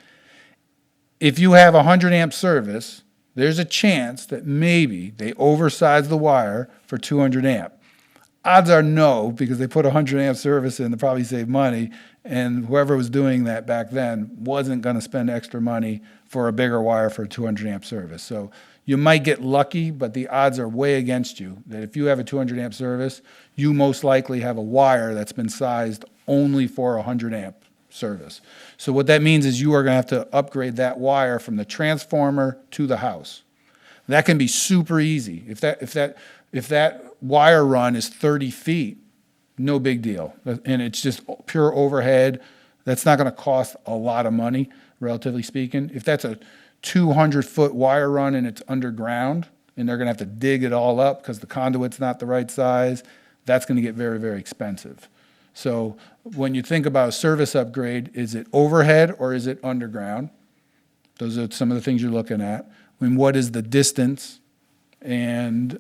If you have a 100 amp service, there's a chance that maybe they oversize the wire for 200 amp. Odds are no, because they put a 100 amp service in to probably save money, and whoever was doing that back then wasn't going to spend extra money for a bigger wire for a 200 amp service. So you might get lucky, but the odds are way against you that if you have a 200 amp service, you most likely have a wire that's been sized only for a 100 amp service. So what that means is you are going to have to upgrade that wire from the transformer to the house. That can be super easy. If that wire run is 30 feet, no big deal. And it's just pure overhead. That's not going to cost a lot of money, relatively speaking. If that's a 200-foot wire run and it's underground, and they're going to have to dig it all up because the conduit's not the right size, that's going to get very, very expensive. So when you think about a service upgrade, is it overhead or is it underground? Those are some of the things you're looking at. And what is the distance? And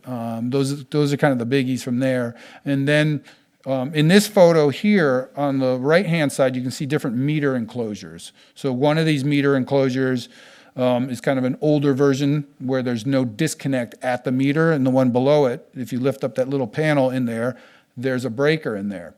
those are kind of the biggies from there. And then in this photo here, on the right-hand side, you can see different meter enclosures. So one of these meter enclosures is kind of an older version where there's no disconnect at the meter, and the one below it, if you lift up that little panel in there, there's a breaker in there.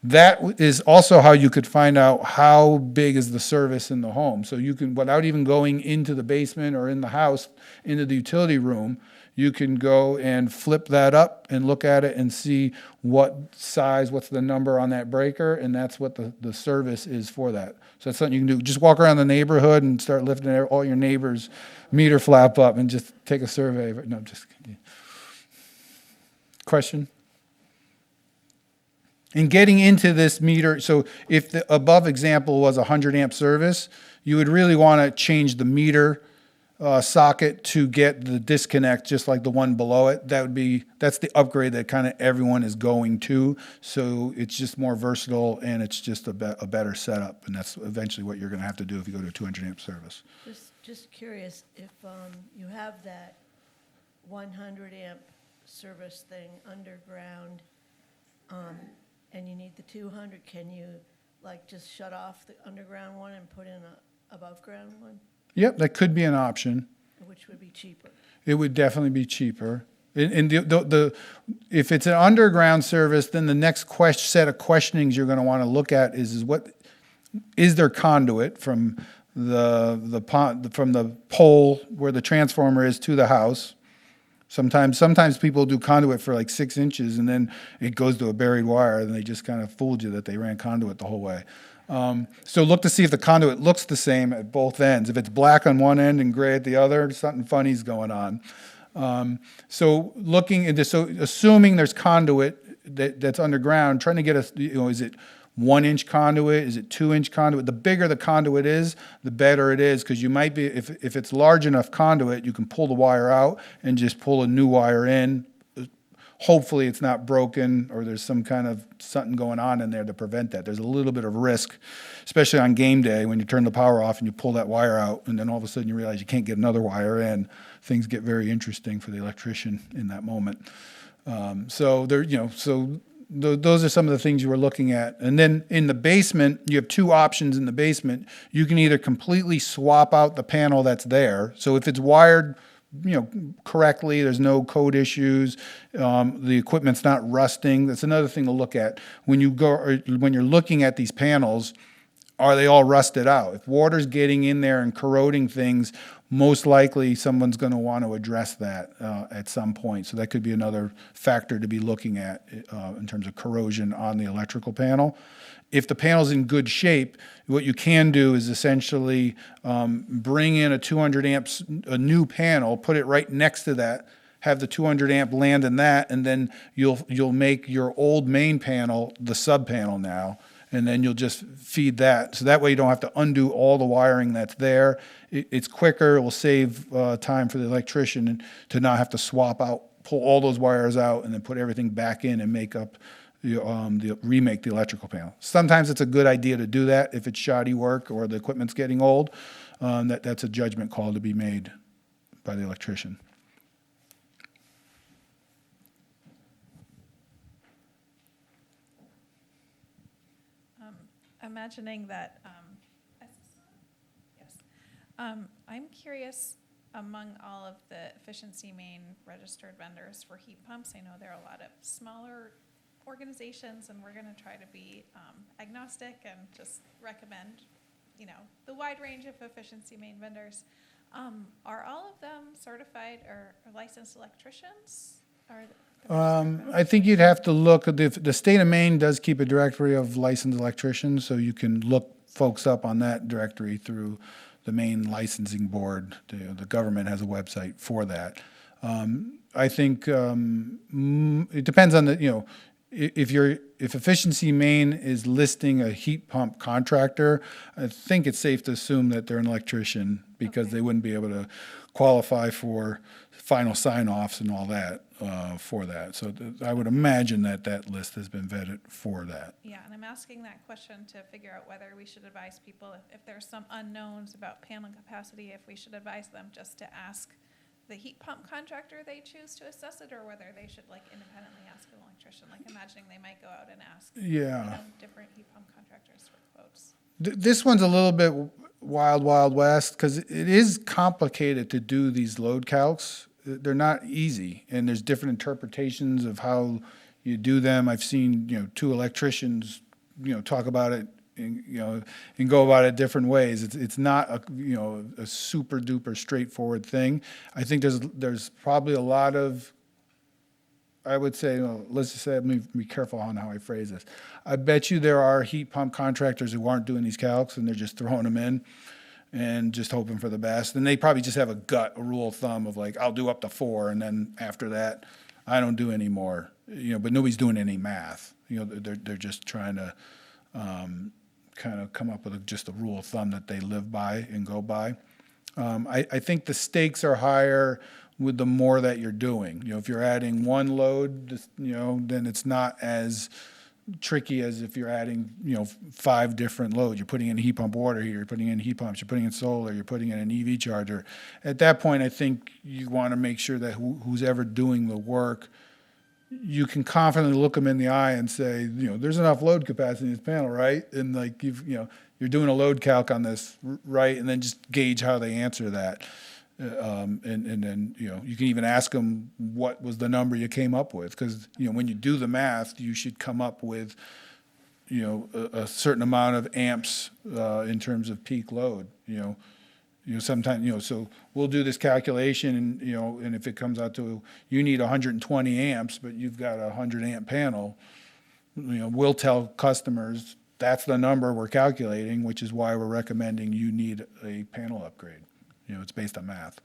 That is also how you could find out how big is the service in the home. So you can, without even going into the basement or in the house, into the utility room, you can go and flip that up and look at it and see what size, what's the number on that breaker, and that's what the service is for that. So that's something you can do. Just walk around the neighborhood and start lifting all your neighbors' meter flap up and just take a survey. No, just kidding. Question? In getting into this meter, so if the above example was a 100 amp service, you would really want to change the meter socket to get the disconnect, just like the one below it. That's the upgrade that kind of everyone is going to. So it's just more versatile and it's just a better setup. And that's eventually what you're going to have to do if you go to a 200 amp service. Just curious, if you have that 100 amp service thing underground, and you need the 200, can you like just shut off the underground one and put in a above ground one, Yep, that could be an option. which would be cheaper? It would definitely be cheaper. And if it's an underground service, then the next set of questionings you're going to want to look at is what is there conduit from the pole where the transformer is to the house. Sometimes people do conduit for like 6 inches and then it goes to a buried wire and they just kind of fooled you that they ran conduit the whole way. So look to see if the conduit looks the same at both ends. If it's black on one end and gray at the other, something funny's going on. So looking into, so assuming there's conduit that's underground, trying to get is it 1 inch conduit? Is it 2 inch conduit? The bigger the conduit is, the better it is, because you might be, if it's large enough conduit, you can pull the wire out and just pull a new wire in. Hopefully it's not broken or there's some kind of something going on in there to prevent that. There's a little bit of risk, especially on game day when you turn the power off and you pull that wire out and then all of a sudden you realize you can't get another wire in. Things get very interesting for the electrician in that moment. Those are some of the things you were looking at. And then in the basement, you have two options in the basement. You can either completely swap out the panel that's there. So if it's wired correctly, there's no code issues, the equipment's not rusting. That's another thing to look at when you're looking at these panels. Are they all rusted out? If water's getting in there and corroding things, most likely someone's going to want to address that at some point. So that could be another factor to be looking at in terms of corrosion on the electrical panel. If the panel's in good shape, what you can do is essentially bring in a 200 amps, a new panel, put it right next to that, have the 200 amp land in that, and then you'll make your old main panel the sub panel now, and then you'll just feed that. So that way you don't have to undo all the wiring that's there. It's quicker. It will save time for the electrician to not have to swap out, pull all those wires out, and then put everything back in and make up remake the electrical panel. Sometimes it's a good idea to do that if it's shoddy work or the equipment's getting old. That's a judgment call to be made by the electrician. Imagining that, yes. I'm curious, among all of the efficiency main registered vendors for heat pumps, I know there are a lot of smaller organizations, and we're going to try to be agnostic and just recommend, the wide range of efficiency main vendors. Are all of them certified or licensed electricians? I think you'd have to look. The state of Maine does keep a directory of licensed electricians, so you can look folks up on that directory through the Maine Licensing Board. The government has a website for that. I think it depends on if Efficiency Maine is listing a heat pump contractor, I think it's safe to assume that they're an electrician because they wouldn't be able to qualify for final sign-offs and all that for that. So I would imagine that list has been vetted for that. Yeah, and I'm asking that question to figure out whether we should advise people, if there's some unknowns about panel capacity, if we should advise them just to ask the heat pump contractor they choose to assess it, or whether they should independently ask an electrician, imagining they might go out and ask different heat pump contractors for quotes. This one's a little bit wild west because it is complicated to do these load calcs. They're not easy, and there's different interpretations of how you do them. I've seen two electricians talk about it and, and go about it different ways. It's not a super duper straightforward thing. I think there's probably a lot of, I would say, let's just say, let me be careful on how I phrase this. I bet you there are heat pump contractors who aren't doing these calcs and they're just throwing them in and just hoping for the best. And they probably just have a rule of thumb of like, I'll do up to 4, and then after that, I don't do any more. But nobody's doing any math. They're just trying to kind of come up with just a rule of thumb that they live by and go by. I think the stakes are higher with the more that you're doing. If you're adding one load, then it's not as tricky as if you're adding, 5 different loads. You're putting in a heat pump water heater, you're putting in heat pumps, you're putting in solar, you're putting in an EV charger. At that point, I think you want to make sure that who's ever doing the work, you can confidently look them in the eye and say, there's enough load capacity in this panel, right? And like you're doing a load calc on this, right? And then just gauge how they answer that. And then, you can even ask them what was the number you came up with. Because, when you do the math, you should come up with, a certain amount of amps in terms of peak load, sometimes, so we'll do this calculation and, and if it comes out to, you need 120 amps, but you've got a 100 amp panel, we'll tell customers that's the number we're calculating, which is why we're recommending you need a panel upgrade. It's based on math.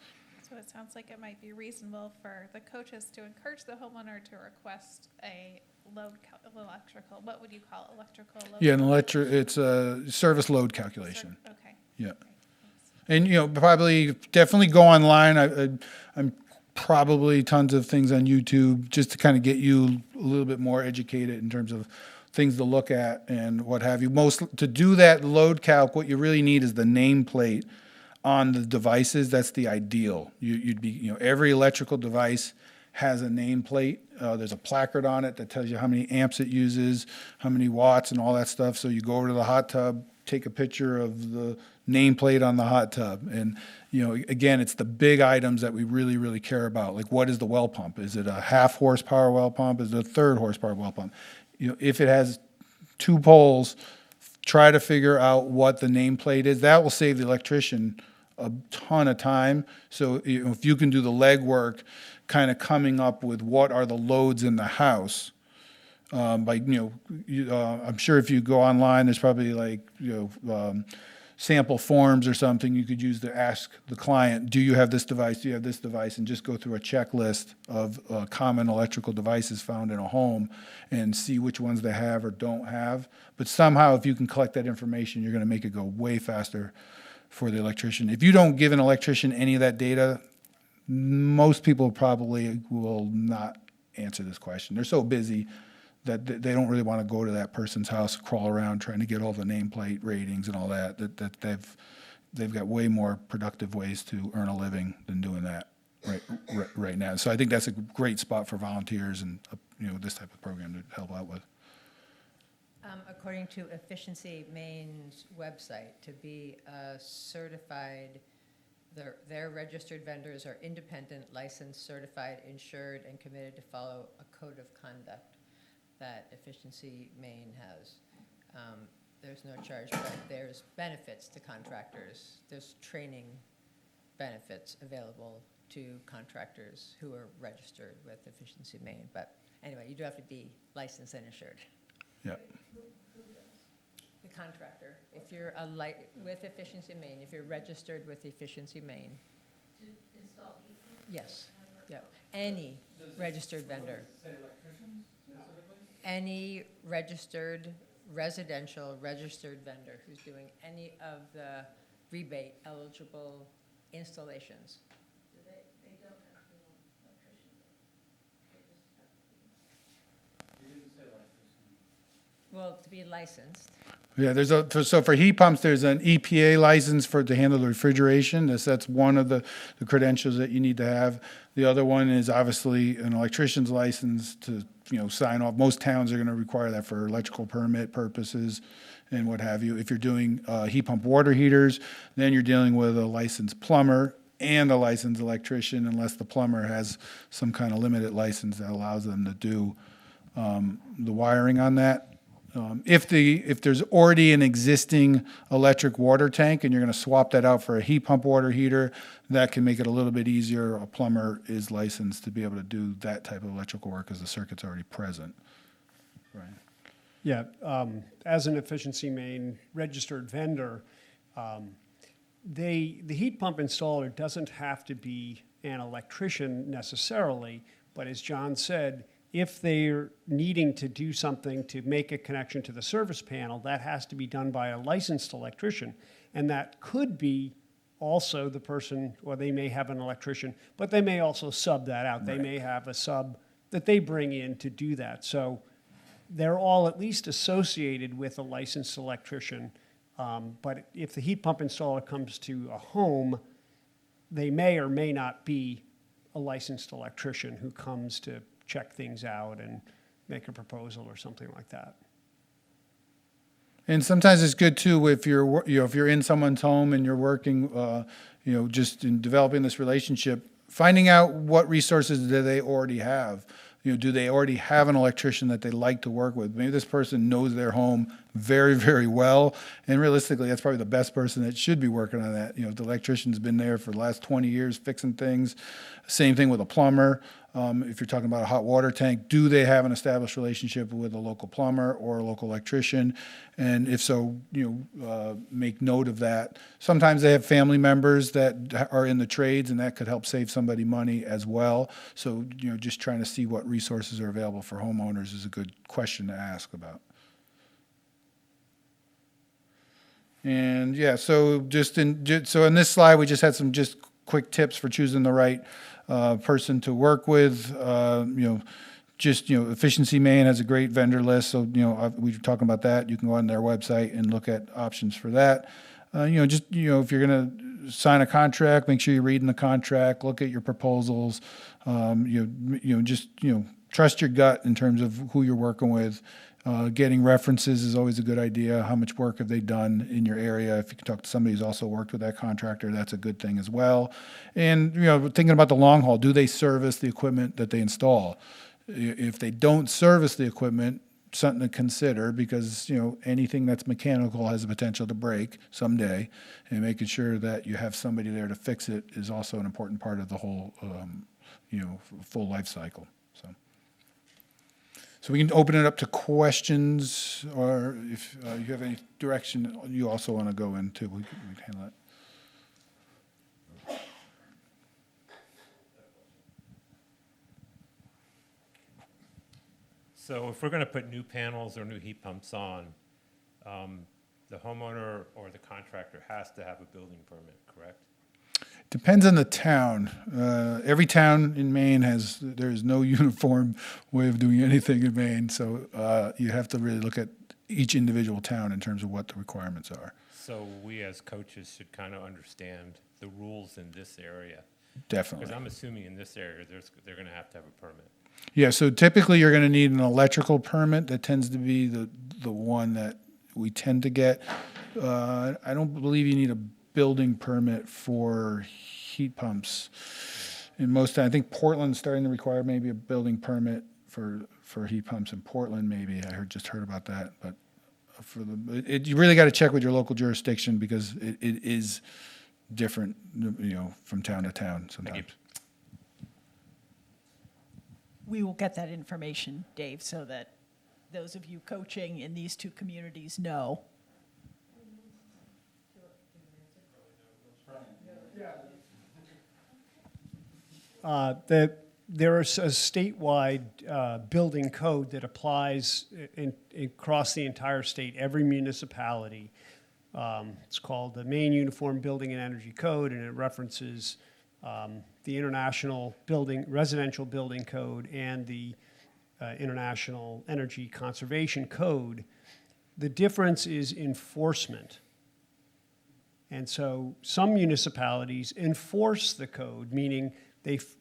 So it sounds like it might be reasonable for the coaches to encourage the homeowner to request a electrical, what would you call it, electrical load? Yeah, it's a service load calculation. Okay. Yeah. Okay, thanks. And, probably definitely go online. I'm probably tons of things on YouTube just to kind of get you a little bit more educated in terms of things to look at and what have you. To do that load calc, what you really need is the nameplate on the devices. That's the ideal. You'd be, every electrical device has a nameplate. There's a placard on it that tells you how many amps it uses, how many watts and all that stuff. So you go over to the hot tub, take a picture of the nameplate on the hot tub. And, again, it's the big items that we really, really care about. Like, what is the well pump? Is it a 1/2 horsepower well pump? Is it a 1/3 horsepower well pump? If it has 2 poles, try to figure out what the nameplate is. That will save the electrician a ton of time. So if you can do the legwork, kind of coming up with what are the loads in the house, I'm sure if you go online, there's probably sample forms or something you could use to ask the client, do you have this device, do you have this device, and just go through a checklist of common electrical devices found in a home and see which ones they have or don't have. But somehow, if you can collect that information, you're going to make it go way faster for the electrician. If you don't give an electrician any of that data, most people probably will not answer this question. They're so busy that they don't really want to go to that person's house, crawl around trying to get all the nameplate ratings and all that they've got way more productive ways to earn a living than doing that right now. So I think that's a great spot for volunteers and this type of program to help out with. According to Efficiency Maine's website, to be certified, their registered vendors are independent, licensed, certified, insured, and committed to follow a code of conduct that Efficiency Maine has. There's no charge, but there's benefits to contractors. There's training benefits available to contractors who are registered with Efficiency Maine. But anyway, you do have to be licensed and insured. Yeah. The contractor, if you're with Efficiency Maine, if you're registered with Efficiency Maine. To install heat pumps? Yes, yeah. Any registered vendor. Any registered, residential registered vendor who's doing any of the rebate eligible installations. They don't have to be an electrician. They just have to be. You didn't say electricity. Well, to be licensed. Yeah, so for heat pumps, there's an EPA license to handle the refrigeration. That's one of the credentials that you need to have. The other one is obviously an electrician's license to sign off. Most towns are going to require that for electrical permit purposes and what have you. If you're doing heat pump water heaters, then you're dealing with a licensed plumber and a licensed electrician, unless the plumber has some kind of limited license that allows them to do the wiring on that. If there's already an existing electric water tank and you're going to swap that out for a heat pump water heater, that can make it a little bit easier. A plumber is licensed to be able to do that type of electrical work because the circuit's already present. Right. Yeah, as an efficiency main registered vendor, the heat pump installer doesn't have to be an electrician necessarily, but as John said, if they're needing to do something to make a connection to the service panel, that has to be done by a licensed electrician. And that could be also the person, or they may have an electrician, but they may also sub that out. They may have a sub that they bring in to do that. So they're all at least associated with a licensed electrician. But if the heat pump installer comes to a home, they may or may not be a licensed electrician who comes to check things out and make a proposal or something like that. And sometimes it's good too if you're in someone's home and you're working, just in developing this relationship, finding out what resources do they already have. Do they already have an electrician that they like to work with? Maybe this person knows their home very, very well, and realistically, that's probably the best person that should be working on that. The electrician's been there for the last 20 years fixing things. Same thing with a plumber. If you're talking about a hot water tank, do they have an established relationship with a local plumber or a local electrician? And if so, make note of that. Sometimes they have family members that are in the trades, and that could help save somebody money as well. So, just trying to see what resources are available for homeowners is a good question to ask about. And yeah, so in this slide, we just had some just quick tips for choosing the right person to work with. Efficiency Maine has a great vendor list. So, we were talking about that. You can go on their website and look at options for that. If you're going to sign a contract, make sure you're reading the contract, look at your proposals. Trust your gut in terms of who you're working with. Getting references is always a good idea. How much work have they done in your area? If you can talk to somebody who's also worked with that contractor, that's a good thing as well. And, thinking about the long haul, do they service the equipment that they install? If they don't service the equipment, something to consider, because, anything that's mechanical has the potential to break someday, and making sure that you have somebody there to fix it is also an important part of the whole, full life cycle. So we can open it up to questions, or if you have any direction you also want to go into, we can handle that. So if we're going to put new panels or new heat pumps on, the homeowner or the contractor has to have a building permit, correct? Depends on the town. Every town in Maine there's no uniform way of doing anything in Maine, so you have to really look at each individual town in terms of what the requirements are. So we as coaches should kind of understand the rules in this area. Definitely. Because I'm assuming in this area, they're going to have a permit. Yeah, so typically you're going to need an electrical permit. That tends to be the one that we tend to get. I don't believe you need a building permit for heat pumps. In most, I think Portland's starting to require maybe a building permit for heat pumps in Portland. Maybe I just heard about that, but you really got to check with your local jurisdiction, because it is different, from town to town sometimes. We will get that information, Dave, so that those of you coaching in these two communities know. There is a statewide building code that applies across the entire state, every municipality. It's called the Maine Uniform Building and Energy Code, and it references the International Residential Building Code and the International Energy Conservation Code. The difference is enforcement. And so some municipalities enforce the code, meaning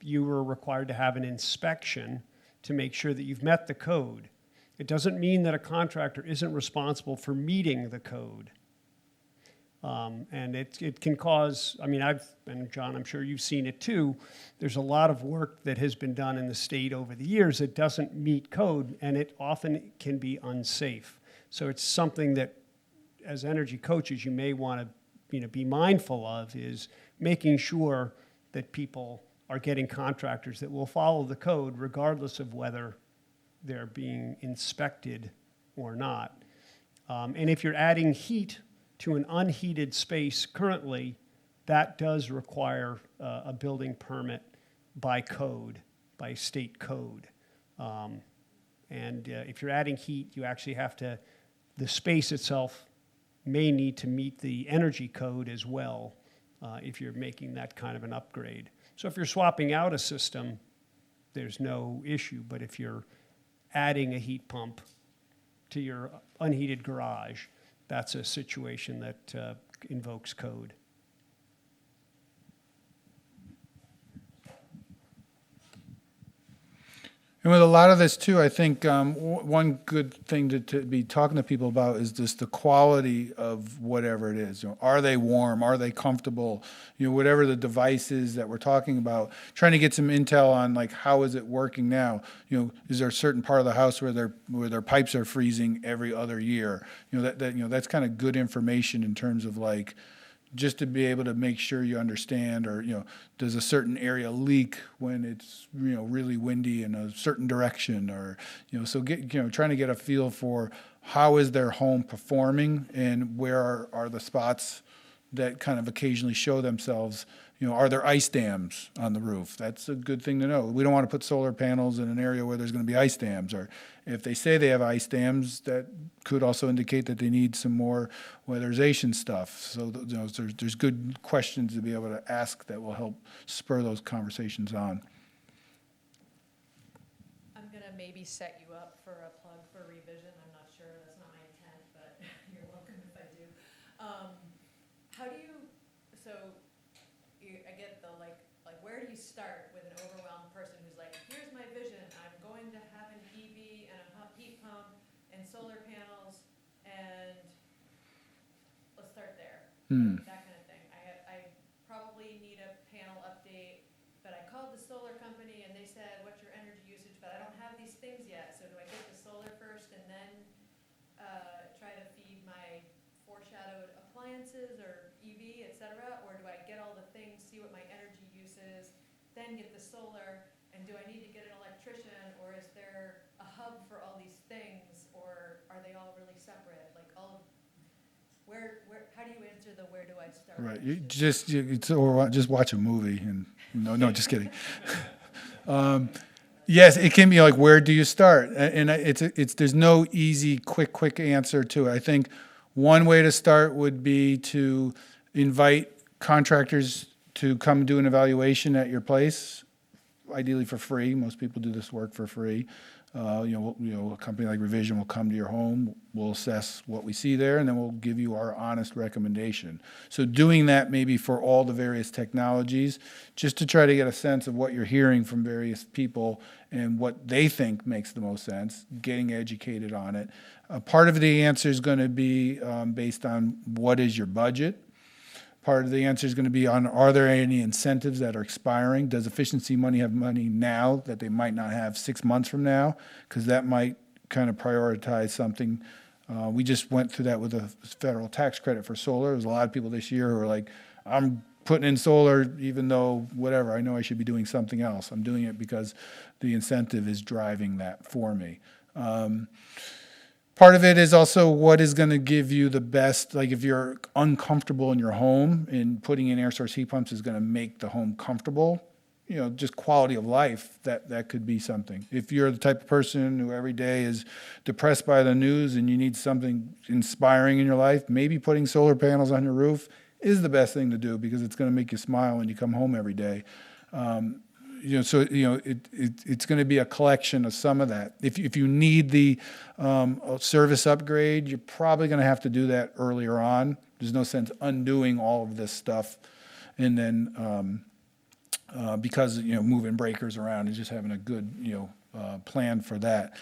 you are required to have an inspection to make sure that you've met the code. It doesn't mean that a contractor isn't responsible for meeting the code. And it can cause, and John, I'm sure you've seen it too, there's a lot of work that has been done in the state over the years that doesn't meet code, and it often can be unsafe. So it's something that, as energy coaches, you may want to, be mindful of, is making sure that people are getting contractors that will follow the code regardless of whether they're being inspected or not. And if you're adding heat to an unheated space currently, that does require a building permit by code, by state code. And if you're adding heat, you actually have to, the space itself may need to meet the energy code as well if you're making that kind of an upgrade. So if you're swapping out a system, there's no issue. But if you're adding a heat pump to your unheated garage, that's a situation that invokes code. And with a lot of this too, I think one good thing to be talking to people about is just the quality of whatever it is. Are they warm? Are they comfortable? Whatever the device is that we're talking about, trying to get some intel on like how is it working now? Is there a certain part of the house where their pipes are freezing every other year? That's kind of good information in terms of like, just to be able to make sure you understand, or does a certain area leak when it's really windy in a certain direction, or so trying to get a feel for how is their home performing and where are the spots that kind of occasionally show themselves. Are there ice dams on the roof? That's a good thing to know. We don't want to put solar panels in an area where there's going to be ice dams, or if they say they have ice dams, that could also indicate that they need some more weatherization stuff. So there's good questions to be able to ask that will help spur those conversations on. I'm gonna maybe set you up for a plug for revision. I'm not sure, that's not my intent, but you're welcome if I do. How do you, so I get the like where do you start with an overwhelmed person who's like, here's my vision, I'm going to have an EV and a heat pump and solar panels, and let's start there. That kind of thing. I probably need a panel update, but I called the solar company and they said, what's your energy usage? But I don't have these things yet, so do I get the solar first and then try to feed my foreshadowed appliances or EV, et cetera? Or do I get all the things, see what my energy use is, then get the solar? And do I need to get an electrician, or is there a hub for all these things, or are they all really separate? Like all of, where, how do you answer the where do I start? Right. Or just watch a movie and no, just kidding. Yes, it can be like, where do you start? And there's no easy, quick answer to it. I think one way to start would be to invite contractors to come do an evaluation at your place, ideally for free. Most people do this work for free. A company like Revision will come to your home, we'll assess what we see there, and then we'll give you our honest recommendation. So doing that maybe for all the various technologies, just to try to get a sense of what you're hearing from various people and what they think makes the most sense, getting educated on it. Part of the answer is going to be based on what is your budget. Part of the answer is going to be on, are there any incentives that are expiring? Does efficiency money have money now that they might not have 6 months from now? Because that might kind of prioritize something. We just went through that with a federal tax credit for solar. There's a lot of people this year who are like, I'm putting in solar even though whatever, I know I should be doing something else. I'm doing it because the incentive is driving that for me. Part of it is also what is going to give you the best, like if you're uncomfortable in your home and putting in air source heat pumps is going to make the home comfortable, just quality of life, that could be something. If you're the type of person who every day is depressed by the news and you need something inspiring in your life, maybe putting solar panels on your roof is the best thing to do because it's going to make you smile when you come home every day. It's going to be a collection of some of that. If you need the service upgrade, you're probably going to have to do that earlier on. There's no sense undoing all of this stuff and then because moving breakers around and just having a good plan for that.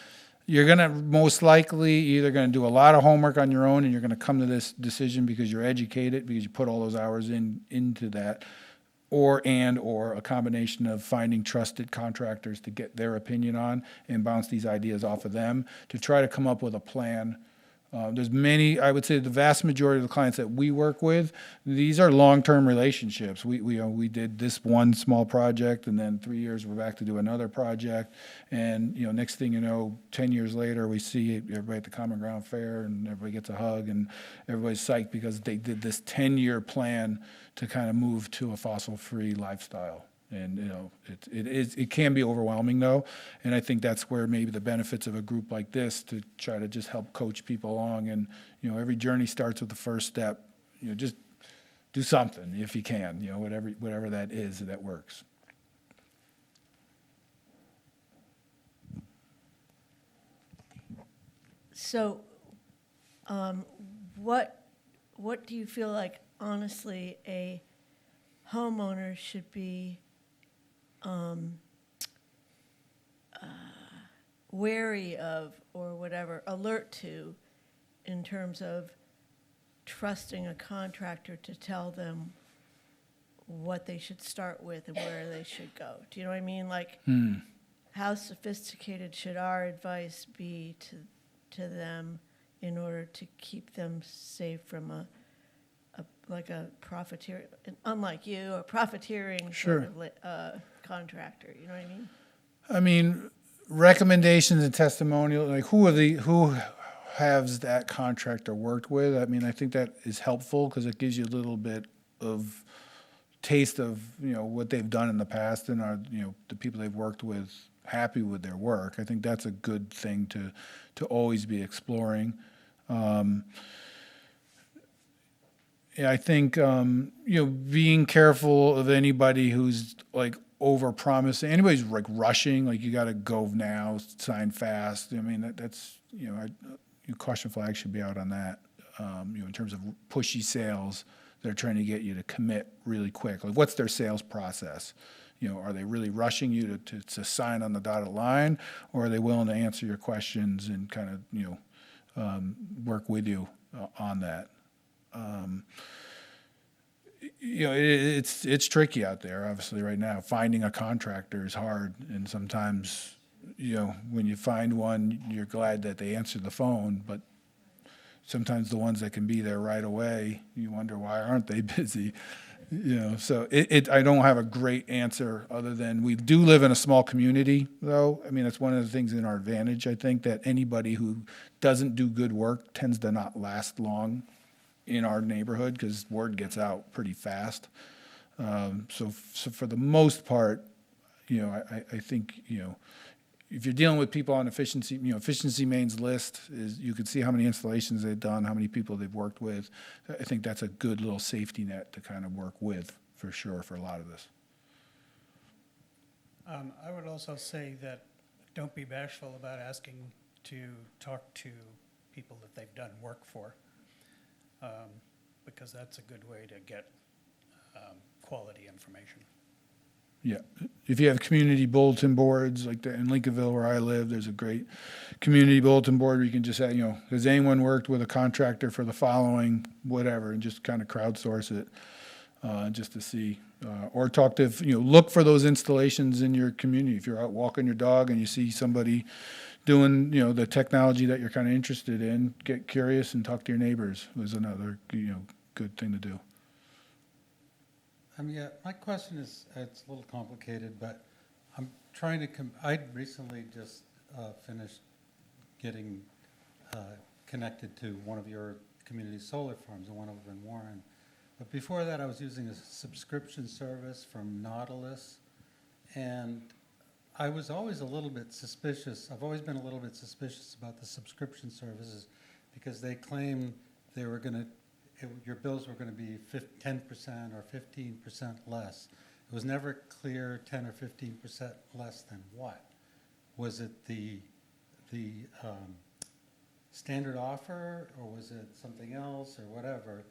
You're going to most likely either going to do a lot of homework on your own and you're going to come to this decision because you're educated, because you put all those hours into that. Or a combination of finding trusted contractors to get their opinion on and bounce these ideas off of them to try to come up with a plan There's many, I would say the vast majority of the clients that we work with, these are long-term relationships. We did this one small project, and then 3 years we're back to do another project. And, next thing you know, 10 years later, we see everybody at the Common Ground Fair, and everybody gets a hug, and everybody's psyched because they did this 10-year plan to kind of move to a fossil-free lifestyle. And, it can be overwhelming though. And I think that's where maybe the benefits of a group like this to try to just help coach people along. And, every journey starts with the first step. Just do something if you can, whatever that is that works. So, what do you feel like, honestly, a homeowner should be wary of, or whatever, alert to, in terms of trusting a contractor to tell them what they should start with and where they should go? Do you know what I mean? Like, how sophisticated should our advice be to them in order to keep them safe from a profiteer, unlike you, a profiteering Sure. sort of contractor? You know what I mean? I mean, recommendations and testimonial, like who has that contractor worked with? I mean, I think that is helpful because it gives you a little bit of taste of, what they've done in the past, and are, the people they've worked with happy with their work. I think that's a good thing to always be exploring. Yeah, I think, being careful of anybody who's like over-promising. Anybody's like rushing, like you got to go now, sign fast. I mean, that's, caution flag should be out on that. In terms of pushy sales, they're trying to get you to commit really quick. Like, what's their sales process? Are they really rushing you to sign on the dotted line, or are they willing to answer your questions and kind of, work with you on that? It's tricky out there, obviously, right now. Finding a contractor is hard, and sometimes, when you find one, you're glad that they answered the phone, but sometimes the ones that can be there right away, you wonder why aren't they busy? So I don't have a great answer other than we do live in a small community, though. I mean, that's one of the things in our advantage. I think that anybody who doesn't do good work tends to not last long in our neighborhood because word gets out pretty fast. So for the most part, I think, if you're dealing with people on efficiency, Efficiency Main's list is, you can see how many installations they've done, how many people they've worked with. I think that's a good little safety net to kind of work with, for sure, for a lot of this. I would also say that don't be bashful about asking to talk to people that they've done work for, because that's a good way to get quality information. Yeah, if you have community bulletin boards, like in Lincolnville where I live, there's a great community bulletin board where you can just say, has anyone worked with a contractor for the following, whatever, and just kind of crowdsource it, just to see, or talk to, look for those installations in your community. If you're out walking your dog and you see somebody doing, the technology that you're kind of interested in, get curious and talk to your neighbors is another, good thing to do. My question is, it's a little complicated, but I'm trying to, I recently just finished getting connected to one of your community solar farms, the one over in Warren. But before that, I was using a subscription service from Nautilus, and I was always a little bit suspicious. I've always been a little bit suspicious about the subscription services because they claim they were going to, your bills were going to be 10% or 15% less. It was never clear 10 or 15% less than what. Was it the standard offer, or was it something else, or whatever?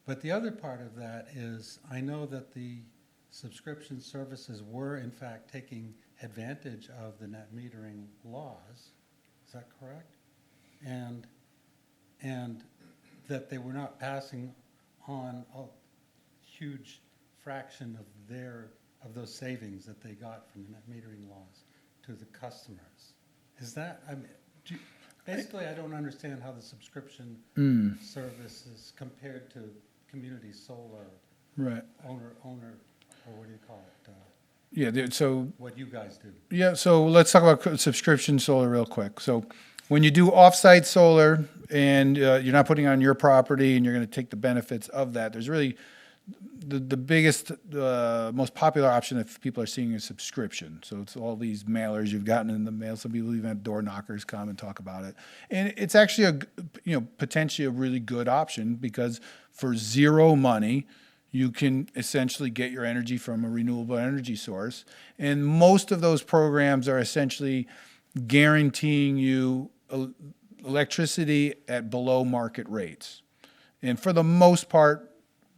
But the other part of that is, I know that the subscription services were in fact taking advantage of the net metering laws. Is that correct? And that they were not passing on a huge fraction of those savings that they got from the net metering laws to the customers. Is that, Basically, I don't understand how the subscription service is compared to community solar Right. owner, or what do you call it? Yeah, so What you guys do. yeah, so let's talk about subscription solar real quick. So when you do off-site solar and you're not putting on your property and you're going to take the benefits of that, there's really the biggest, most popular option that people are seeing is subscription. So it's all these mailers you've gotten in the mail. Some people even have door knockers come and talk about it. And it's actually potentially a really good option because for zero money, you can essentially get your energy from a renewable energy source. And most of those programs are essentially guaranteeing you electricity at below market rates. And for the most part,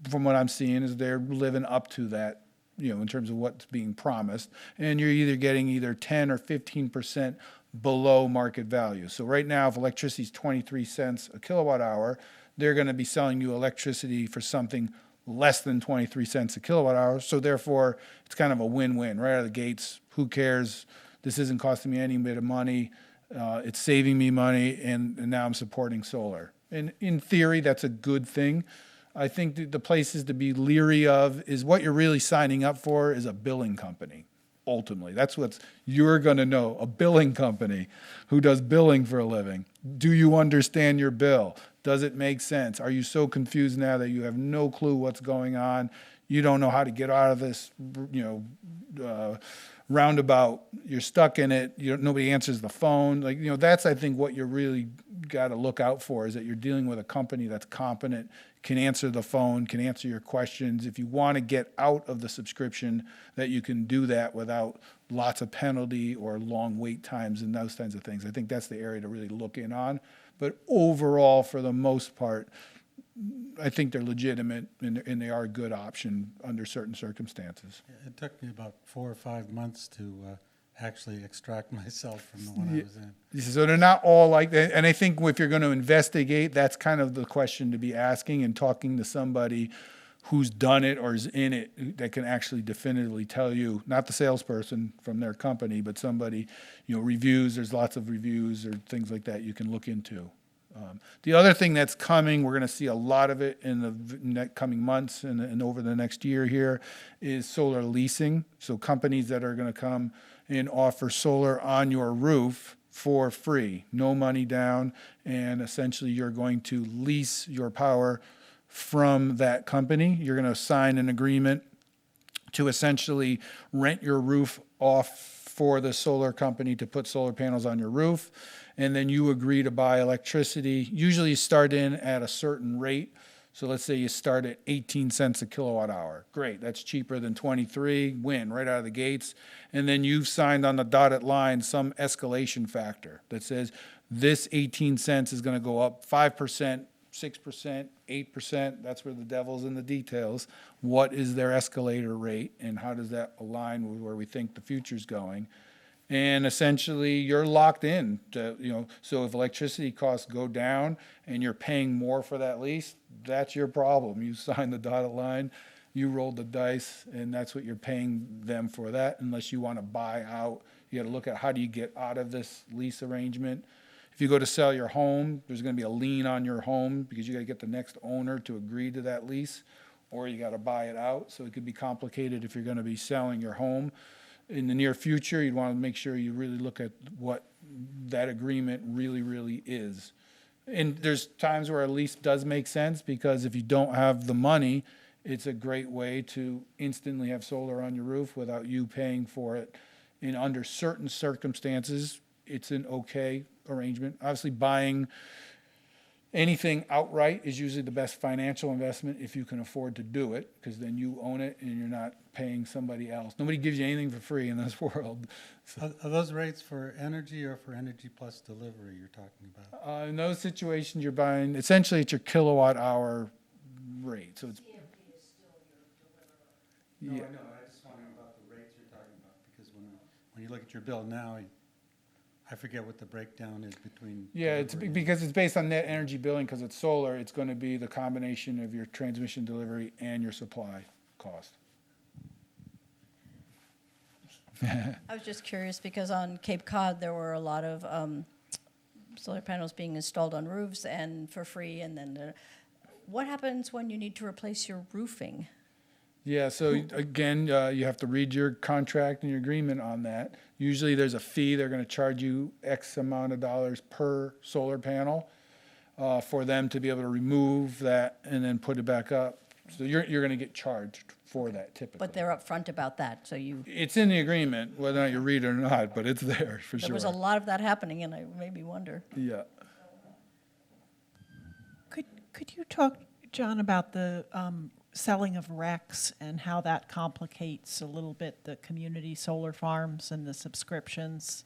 from what I'm seeing, is they're living up to that, in terms of what's being promised. And you're either getting 10 or 15% below market value. So right now, if electricity is 23 cents a kilowatt hour, they're going to be selling you electricity for something less than 23 cents a kilowatt hour. So therefore, it's kind of a win-win right out of the gates. Who cares? This isn't costing me any bit of money. It's saving me money, and now I'm supporting solar. And in theory, that's a good thing. I think the places to be leery of is what you're really signing up for is a billing company. Ultimately, that's what you're going to know, a billing company who does billing for a living. Do you understand your bill? Does it make sense? Are you so confused now that you have no clue what's going on? You don't know how to get out of this, roundabout. You're stuck in it. Nobody answers the phone. That's, I think, what you really got to look out for is that you're dealing with a company that's competent, can answer the phone, can answer your questions. If you want to get out of the subscription, that you can do that without lots of penalty or long wait times and those kinds of things. I think that's the area to really look in on. But overall, for the most part, I think they're legitimate and they are a good option under certain circumstances. It took me about 4 or 5 months to actually extract myself from the one I was in. So they're not all like that. And I think if you're going to investigate, that's kind of the question to be asking and talking to somebody who's done it or is in it that can actually definitively tell you, not the salesperson from their company, but somebody, reviews. There's lots of reviews or things like that you can look into. The other thing that's coming, we're going to see a lot of it in the coming months and over the next year here, is solar leasing. So companies that are going to come and offer solar on your roof for free, no money down, and essentially you're going to lease your power from that company. You're going to sign an agreement to essentially rent your roof off for the solar company to put solar panels on your roof. And then you agree to buy electricity. Usually you start in at a certain rate. So let's say you start at 18 cents a kilowatt hour. Great, that's cheaper than 23, win right out of the gates. And then you've signed on the dotted line some escalation factor that says this 18 cents is going to go up 5%, 6%, 8%. That's where the devil's in the details. What is their escalator rate and how does that align with where we think the future's going? And essentially, you're locked in to, so if electricity costs go down and you're paying more for that lease, that's your problem. You signed the dotted line, you rolled the dice, and that's what you're paying them for that, unless you want to buy out. You got to look at how do you get out of this lease arrangement. If you go to sell your home, there's going to be a lien on your home because you got to get the next owner to agree to that lease, or you got to buy it out. So it could be complicated if you're going to be selling your home. In the near future, you'd want to make sure you really look at what that agreement really, really is. And there's times where a lease does make sense because if you don't have the money, it's a great way to instantly have solar on your roof without you paying for it. And under certain circumstances, it's an okay arrangement. Obviously, buying anything outright is usually the best financial investment if you can afford to do it, because then you own it and you're not paying somebody else. Nobody gives you anything for free in this world. So, Are those rates for energy or for energy plus delivery you're talking about? in those situations, you're buying, essentially it's your kilowatt hour rate. So it's, No, yeah. I know, I just wondering about the rates you're talking about, because when you look at your bill now, I forget what the breakdown is between. Yeah, it's delivery and- because it's based on net energy billing, because it's solar, it's going to be the combination of your transmission delivery and your supply cost. I was just curious because on Cape Cod, there were a lot of solar panels being installed on roofs and for free, and then what happens when you need to replace your roofing? Yeah, so again, you have to read your contract and your agreement on that. Usually there's a fee, they're gonna charge you X amount of dollars per solar panel for them to be able to remove that and then put it back up. So you're gonna get charged for that typically. But they're upfront about that, so you, It's in the agreement, whether or not you read it or not, but it's there for there sure. was a lot of that happening, and it made me wonder. Yeah. Could you talk, John, about the selling of RECs and how that complicates a little bit the community solar farms and the subscriptions?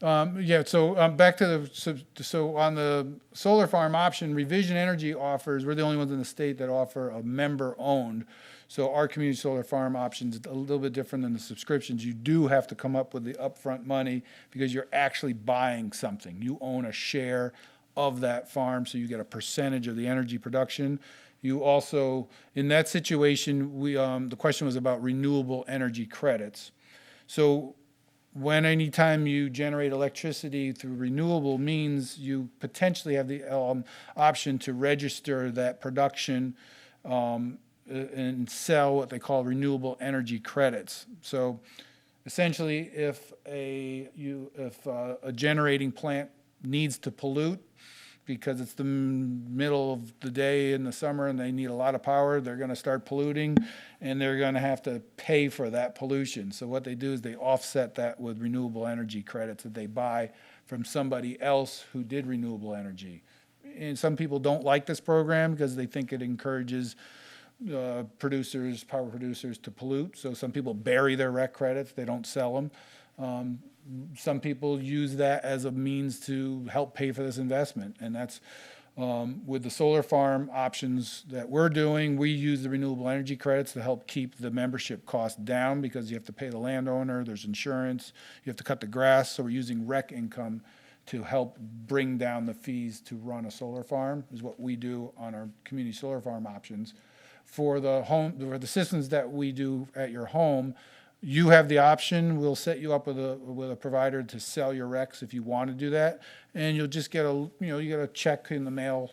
Yeah, so back to so on the solar farm option, Revision Energy offers, we're the only ones in the state that offer a member-owned. So our community solar farm option is a little bit different than the subscriptions. You do have to come up with the upfront money because you're actually buying something. You own a share of that farm, so you get a percentage of the energy production. You also, in that situation, the question was about renewable energy credits. So anytime you generate electricity through renewable means, you potentially have the option to register that production and sell what they call renewable energy credits. So essentially, if a generating plant needs to pollute because it's the middle of the day in the summer and they need a lot of power, they're going to start polluting and they're going to have to pay for that pollution. So what they do is they offset that with renewable energy credits that they buy from somebody else who did renewable energy. And some people don't like this program because they think it encourages power producers to pollute. So some people bury their REC credits, they don't sell them. Some people use that as a means to help pay for this investment. And that's with the solar farm options that we're doing, we use the renewable energy credits to help keep the membership cost down because you have to pay the landowner, there's insurance, you have to cut the grass. So we're using REC income to help bring down the fees to run a solar farm is what we do on our community solar farm options. For the systems that we do at your home, you have the option. We'll set you up with a provider to sell your RECs if you want to do that, and you'll just get you get a check in the mail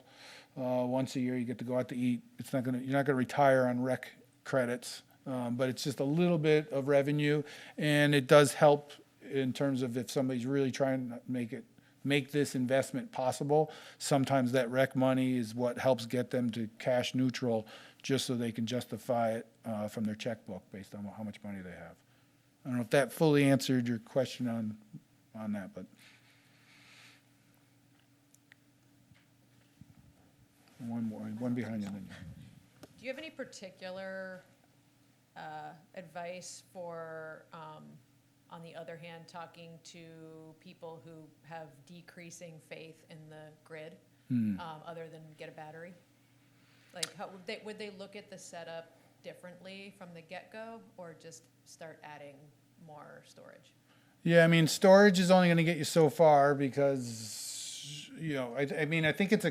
once a year. You get to go out to eat. You're not gonna retire on REC credits, but it's just a little bit of revenue, and it does help in terms of if somebody's really trying to make this investment possible. Sometimes that REC money is what helps get them to cash neutral, just so they can justify it from their checkbook based on how much money they have. I don't know if that fully answered your question on that, but one behind you. Then Do you have any particular advice for, on the other hand, talking to people who have decreasing faith in the grid, other than get a battery? Like, how would they look at the setup differently from the get-go, or just start adding more storage? Yeah, I mean, storage is only going to get you so far because, I mean, I think it's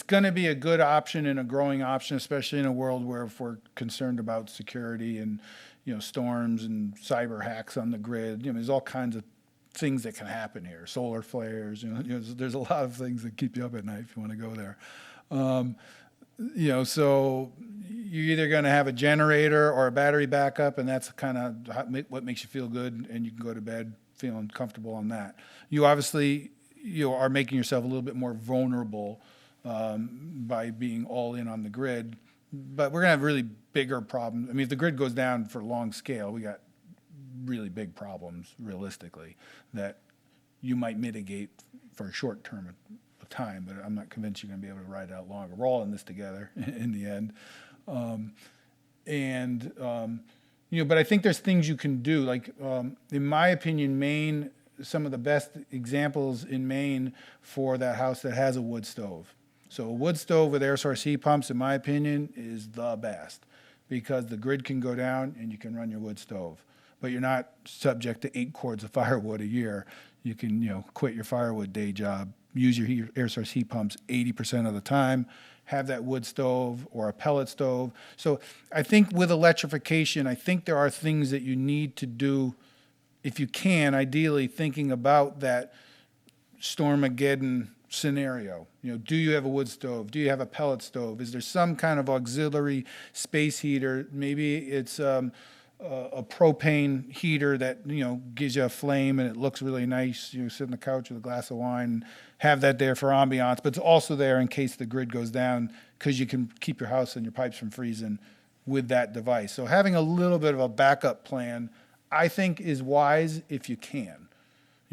going to be a good option and a growing option, especially in a world where if we're concerned about security and, storms and cyber hacks on the grid. There's all kinds of things that can happen here. Solar flares, there's a lot of things that keep you up at night if you want to go there. So you're either going to have a generator or a battery backup, and that's kind of what makes you feel good, and you can go to bed feeling comfortable on that. You obviously are making yourself a little bit more vulnerable by being all in on the grid, but we're going to have really bigger problems. I mean, if the grid goes down for long scale, we got really big problems realistically that you might mitigate for a short term of time, but I'm not convinced you're going to be able to ride it out longer. We're all in this together in the end. But I think there's things you can do. Like, in my opinion, Maine, some of the best examples in Maine for that house that has a wood stove. So a wood stove with air source heat pumps, in my opinion, is the best because the grid can go down and you can run your wood stove. But you're not subject to 8 cords of firewood a year. You can, quit your firewood day job, use your air source heat pumps 80% of the time, have that wood stove or a pellet stove. So I think with electrification, I think there are things that you need to do, if you can, ideally thinking about that Stormageddon scenario. Do you have a wood stove? Do you have a pellet stove? Is there some kind of auxiliary space heater? Maybe it's a propane heater that, gives you a flame and it looks really nice. You sit on the couch with a glass of wine, and have that there for ambiance, but it's also there in case the grid goes down because you can keep your house and your pipes from freezing with that device. So having a little bit of a backup plan, I think, is wise if you can.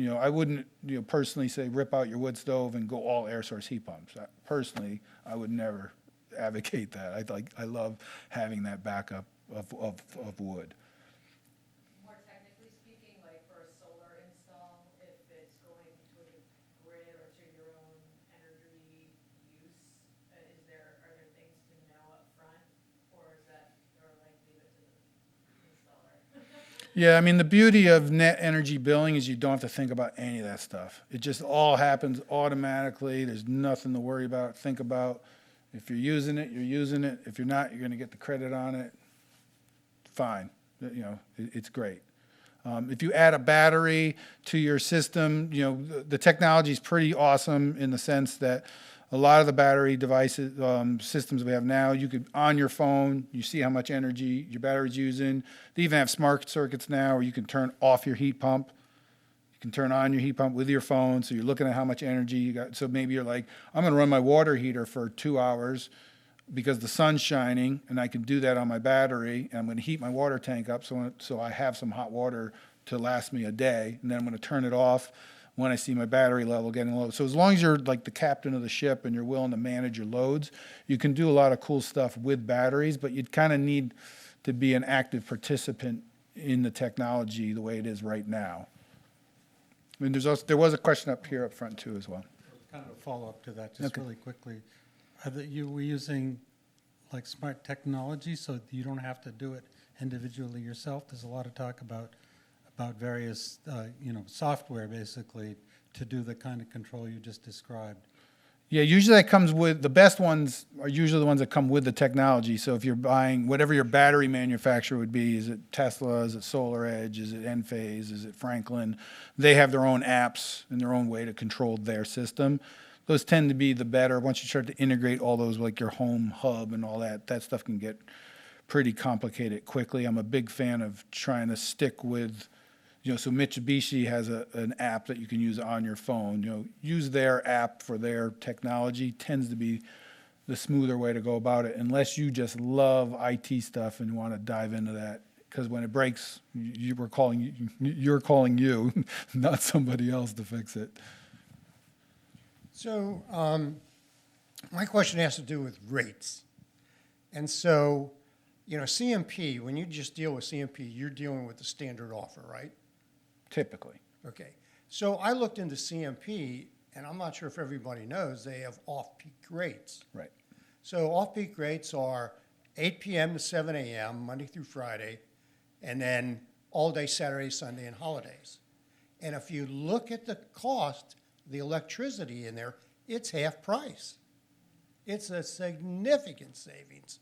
I wouldn't, personally say rip out your wood stove and go all air source heat pumps. Personally, I would never advocate that. I love having that backup of wood. More technically speaking, like for a solar install, if it's going to a grid or to your own energy use, are there things to know up front, or is that, or like leave it to the installer? Yeah, I mean, the beauty of net energy billing is you don't have to think about any of that stuff. It just all happens automatically. There's nothing to worry about, think about. If you're using it, you're using it. If you're not, you're going to get the credit on it. Fine. It's great. If you add a battery to your system, the technology is pretty awesome in the sense that a lot of the battery devices, systems we have now, you could, on your phone, you see how much energy your battery's using. They even have smart circuits now where you can turn off your heat pump. You can turn on your heat pump with your phone, so you're looking at how much energy you got. So maybe you're like, I'm going to run my water heater for 2 hours because the sun's shining, and I can do that on my battery, and I'm going to heat my water tank up so I have some hot water to last me a day, and then I'm going to turn it off when I see my battery level getting low. So as long as you're like the captain of the ship and you're willing to manage your loads, you can do a lot of cool stuff with batteries, but you'd kind of need to be an active participant in the technology the way it is right now. I mean, there was a question up here up front too as well. Kind of a follow-up to that, just Okay. really quickly. We're using like smart technology so you don't have to do it individually yourself? There's a lot of talk about various, software basically to do the kind of control you just described. Yeah, usually that comes with, the best ones are usually the ones that come with the technology. So if you're buying whatever your battery manufacturer would be, is it Tesla, is it SolarEdge, is it Enphase, is it Franklin? They have their own apps and their own way to control their system. Those tend to be the better. Once you start to integrate all those, like your home hub and all that stuff can get pretty complicated quickly. I'm a big fan of trying to stick with, so Mitsubishi has an app that you can use on your phone. Use their app for their technology tends to be the smoother way to go about it, unless you just love IT stuff and want to dive into that. Because when it breaks, you're calling you, not somebody else to fix it. So my question has to do with rates. And so, CMP, when you just deal with CMP, you're dealing with the standard offer, right? Typically. Okay. So I looked into CMP, and I'm not sure if everybody knows, they have off-peak rates. Right. So off-peak rates are 8 p.m. to 7 a.m., Monday through Friday, and then all day Saturday, Sunday, and holidays. And if you look at the cost, the electricity in there, it's half price. It's a significant savings.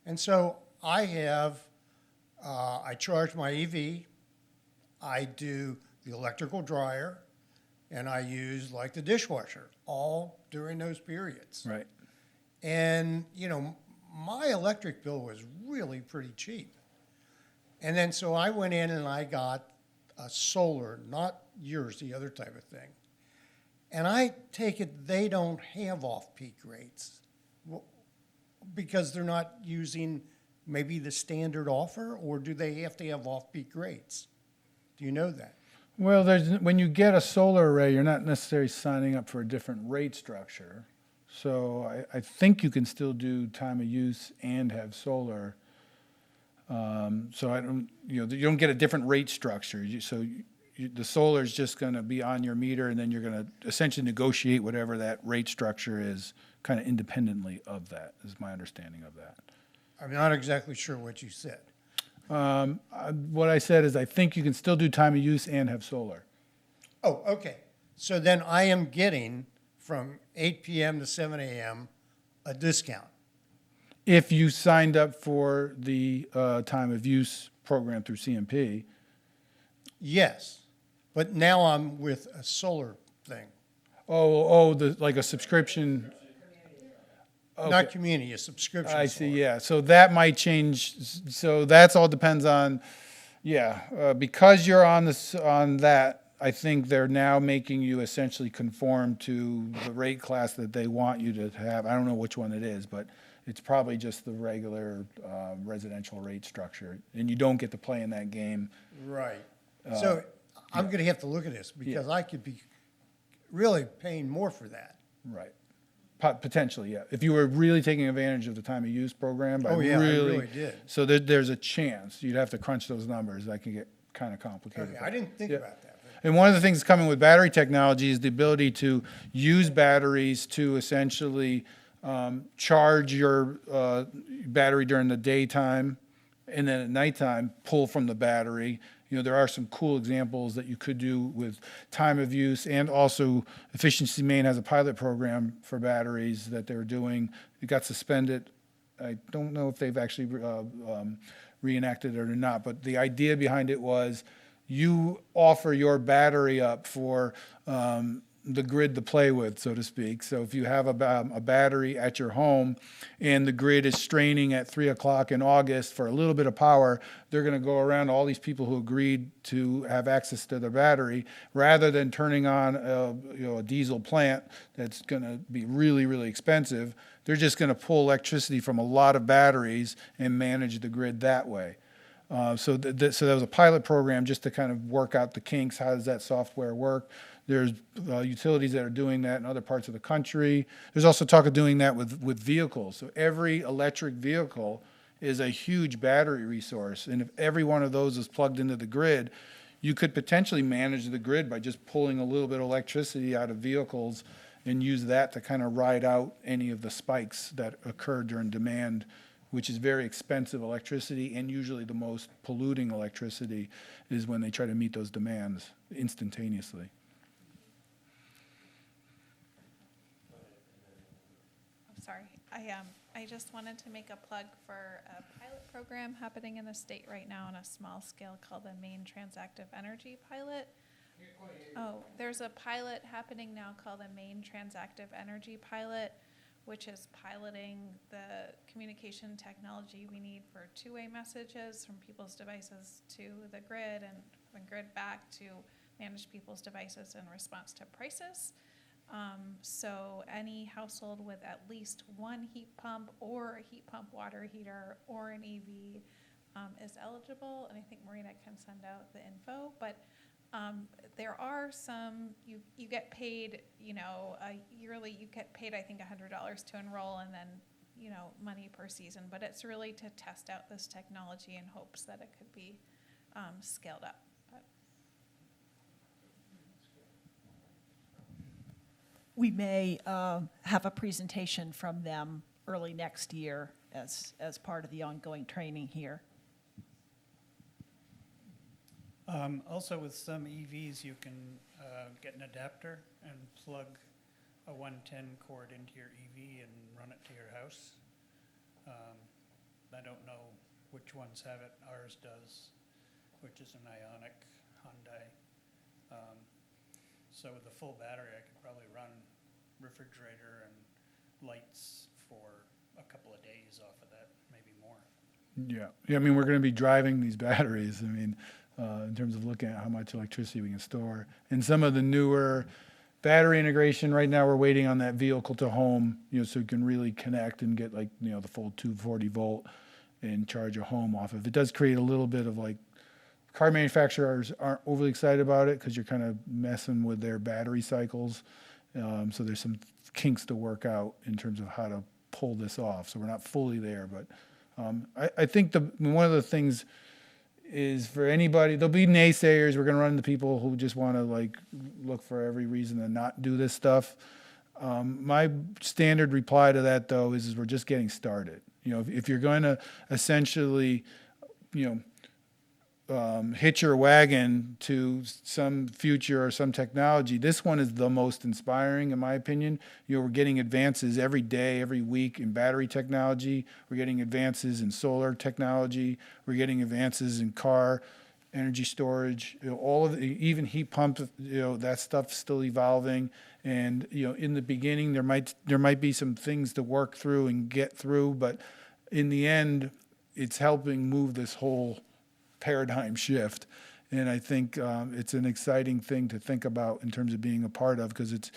And so I charge my EV, I do the electrical dryer, and I use like the dishwasher, all during those periods. Right. And, my electric bill was really pretty cheap. And then so I went in and I got a solar, not yours, the other type of thing. And I take it they don't have off-peak rates because they're not using maybe the standard offer, or do they have to have off-peak rates? Do you know that? Well, when you get a solar array, you're not necessarily signing up for a different rate structure. So I think you can still do time of use and have solar. So I don't, you don't get a different rate structure. The solar is just going to be on your meter, and then you're going to essentially negotiate whatever that rate structure is, kind of independently of that, is my understanding of that. I'm not exactly sure what you said. What I said is I think you can still do time of use and have solar. Oh, okay. So then I am getting from 8 p.m. to 7 a.m. a discount. If you signed up for the time of use program through CMP. Yes, but now I'm with a solar thing. Like a subscription. Not community, a subscription. I see, solar. yeah. So that might change. So that's all depends on, because you're on this, on that, I think they're now making you essentially conform to the rate class that they want you to have. I don't know which one it is, but it's probably just the regular residential rate structure. And you don't get to play in that game. Right. So I'm gonna have to look at this because I could be really paying more for that. Right. Potentially, yeah. If you were really taking advantage of the time of use program, by Oh, yeah, I really did. So there's a chance. You'd have to crunch those numbers. That can get kind of complicated. Okay, I didn't think Yeah. about that. but- And one of the things coming with battery technology is the ability to use batteries to essentially charge your battery during the daytime, and then at nighttime, pull from the battery. There are some cool examples that you could do with time of use, and also Efficiency Maine has a pilot program for batteries that they're doing. It got suspended. I don't know if they've actually reenacted it or not, but the idea behind it was you offer your battery up for the grid to play with, so to speak. So if you have a battery at your home and the grid is straining at 3 o'clock in August for a little bit of power, they're going to go around all these people who agreed to have access to their battery, rather than turning on a diesel plant that's going to be really, really expensive. They're just going to pull electricity from a lot of batteries and manage the grid that way. So there was a pilot program just to kind of work out the kinks. How does that software work? There's utilities that are doing that in other parts of the country. There's also talk of doing that with vehicles. So every electric vehicle is a huge battery resource. And if every one of those is plugged into the grid, you could potentially manage the grid by just pulling a little bit of electricity out of vehicles and use that to kind of ride out any of the spikes that occur during demand, which is very expensive electricity, and usually the most polluting electricity is when they try to meet those demands instantaneously. Sorry, I just wanted to make a plug for a pilot program happening in the state right now on a small scale called the Maine Transactive Energy Pilot. Oh, there's a pilot happening now called the Maine Transactive Energy Pilot, which is piloting the communication technology we need for two-way messages from people's devices to the grid and the grid back to manage people's devices in response to prices. So any household with at least one heat pump or a heat pump water heater or an EV is eligible, and I think Marina can send out the info, but there are some, you get paid, yearly, you get paid, I think, $100 to enroll, and then, money per season, but it's really to test out this technology in hopes that it could be scaled up. We may have a presentation from them early next year as part of the ongoing training here. Also, with some EVs, you can get an adapter and plug a 110 cord into your EV and run it to your house. I don't know which ones have it. Ours does, which is an Ioniq Hyundai. So with a full battery, I could probably run refrigerator and lights for a couple of days off of that, maybe more. Yeah. I mean, we're going to be driving these batteries. I mean, in terms of looking at how much electricity we can store. And some of the newer battery integration, right now we're waiting on that vehicle to home, so you can really connect and get the full 240 volt and charge a home off of. It does create a little bit of car manufacturers aren't overly excited about it because you're kind of messing with their battery cycles. So there's some kinks to work out in terms of how to pull this off. So we're not fully there, but I think one of the things is for anybody, there'll be naysayers. We're going to run into people who just want to look for every reason to not do this stuff. My standard reply to that, though, is we're just getting started. If you're going to essentially, hitch your wagon to some future or some technology, this one is the most inspiring, in my opinion. We're getting advances every day, every week in battery technology. We're getting advances in solar technology. We're getting advances in car energy storage, all of the, even heat pumps, that stuff's still evolving. And, in the beginning, there might be some things to work through and get through, but in the end, it's helping move this whole paradigm shift. And I think it's an exciting thing to think about in terms of being a part of, because it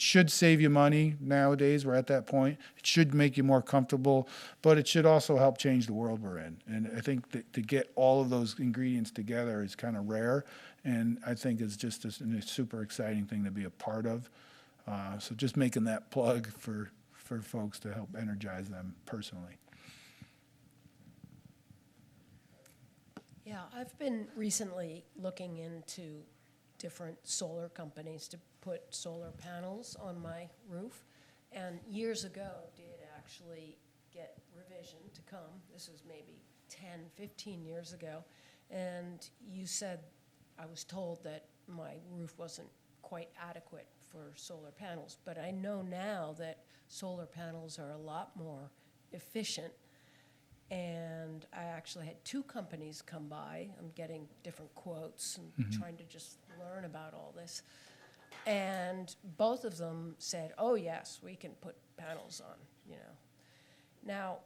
should save you money nowadays. We're at that point. It should make you more comfortable, but it should also help change the world we're in. And I think that to get all of those ingredients together is kind of rare, and I think it's just a super exciting thing to be a part of. So just making that plug for folks to help energize them personally. Yeah, I've been recently looking into different solar companies to put solar panels on my roof. And years ago, did actually get revision to come. This was maybe 10, 15 years ago. And you said, I was told that my roof wasn't quite adequate for solar panels. But I know now that solar panels are a lot more efficient. And I actually had 2 companies come by. I'm getting different quotes and trying to just learn about all this. And both of them said, oh, yes, we can put panels on, Now,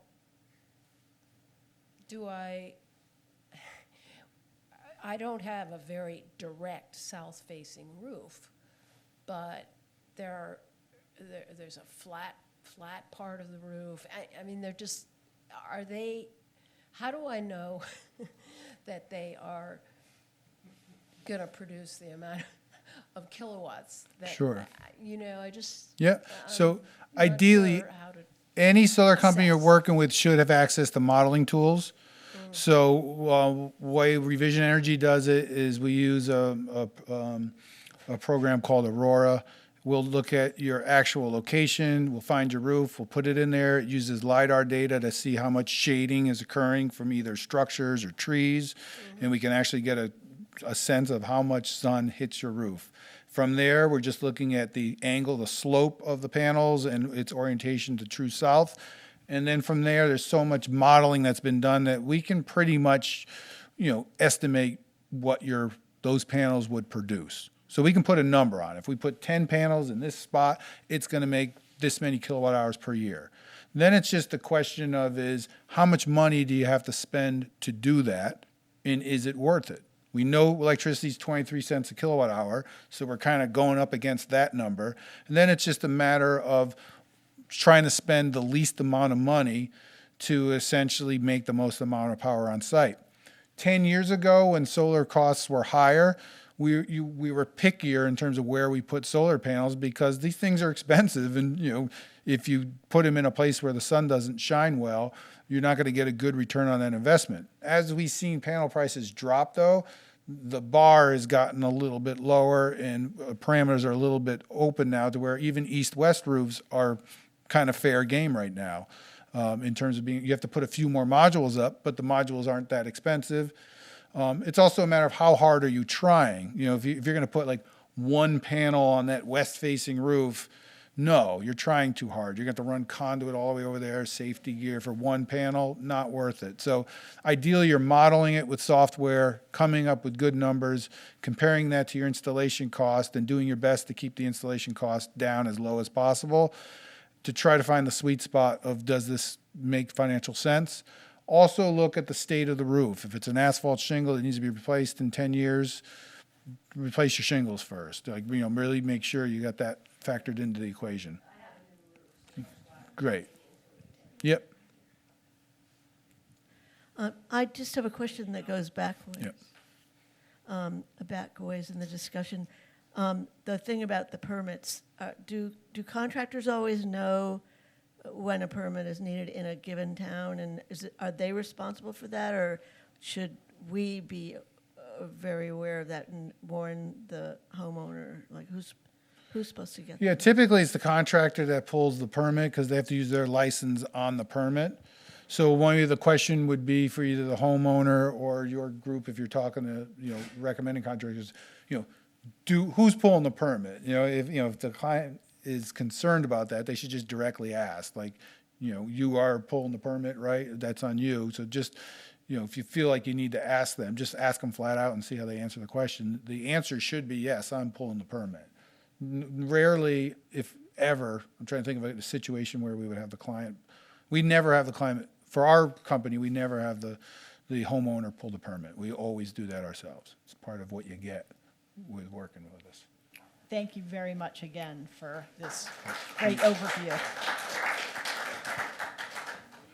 I don't have a very direct south-facing roof, but there's a flat part of the roof. I mean, they're just... how do I know that they are going to produce the amount of kilowatts that, Sure. I just. Yeah. So not ideally, sure how to any solar company you're assess. working with should have access to modeling tools. So way Revision Energy does it is we use a program called Aurora. We'll look at your actual location, we'll find your roof, we'll put it in there. It uses LiDAR data to see how much shading is occurring from either structures or trees, and we can actually get a sense of how much sun hits your roof. From there, we're just looking at the angle, the slope of the panels and its orientation to true south. And then from there, there's so much modeling that's been done that we can pretty much, estimate what those panels would produce. So we can put a number on it. If we put 10 panels in this spot, it's going to make this many kilowatt hours per year. Then it's just a question of how much money do you have to spend to do that, and is it worth it? We know electricity is 23 cents a kilowatt hour, so we're kind of going up against that number. And then it's just a matter of trying to spend the least amount of money to essentially make the most amount of power on site. 10 years ago, when solar costs were higher, we were pickier in terms of where we put solar panels because these things are expensive, and if you put them in a place where the sun doesn't shine well, you're not going to get a good return on that investment. As we've seen panel prices drop, though, the bar has gotten a little bit lower, and parameters are a little bit open now to where even east-west roofs are kind of fair game right now. In terms of you have to put a few more modules up, but the modules aren't that expensive. It's also a matter of how hard are you trying. If you're going to put like one panel on that west-facing roof, no, you're trying too hard. You're going to have to run conduit all the way over there, safety gear for one panel, not worth it. So ideally, you're modeling it with software, coming up with good numbers, comparing that to your installation cost, and doing your best to keep the installation cost down as low as possible to try to find the sweet spot of, does this make financial sense? Also look at the state of the roof. If it's an asphalt shingle that needs to be replaced in 10 years, replace your shingles first. Really make sure you got that factored into the equation. Great. Yep. I just have a question that goes backwards. Yep. Backwards in the discussion. The thing about the permits, do contractors always know when a permit is needed in a given town, and are they responsible for that, or should we be very aware of that and warn the homeowner? Like, who's supposed to get Yeah, that? typically it's the contractor that pulls the permit because they have to use their license on the permit. So one of the question would be for either the homeowner or your group, if you're talking to, recommending contractors, who's pulling the permit? If the client is concerned about that, they should just directly ask, like, you are pulling the permit, right? That's on you. So just, if you feel like you need to ask them, just ask them flat out and see how they answer the question. The answer should be, yes, I'm pulling the permit. Rarely, if ever, I'm trying to think of a situation where we would have the client, we never have the client, for our company, we never have the homeowner pull the permit. We always do that ourselves. It's part of what you get with working with us. Thank you very much again for this great overview.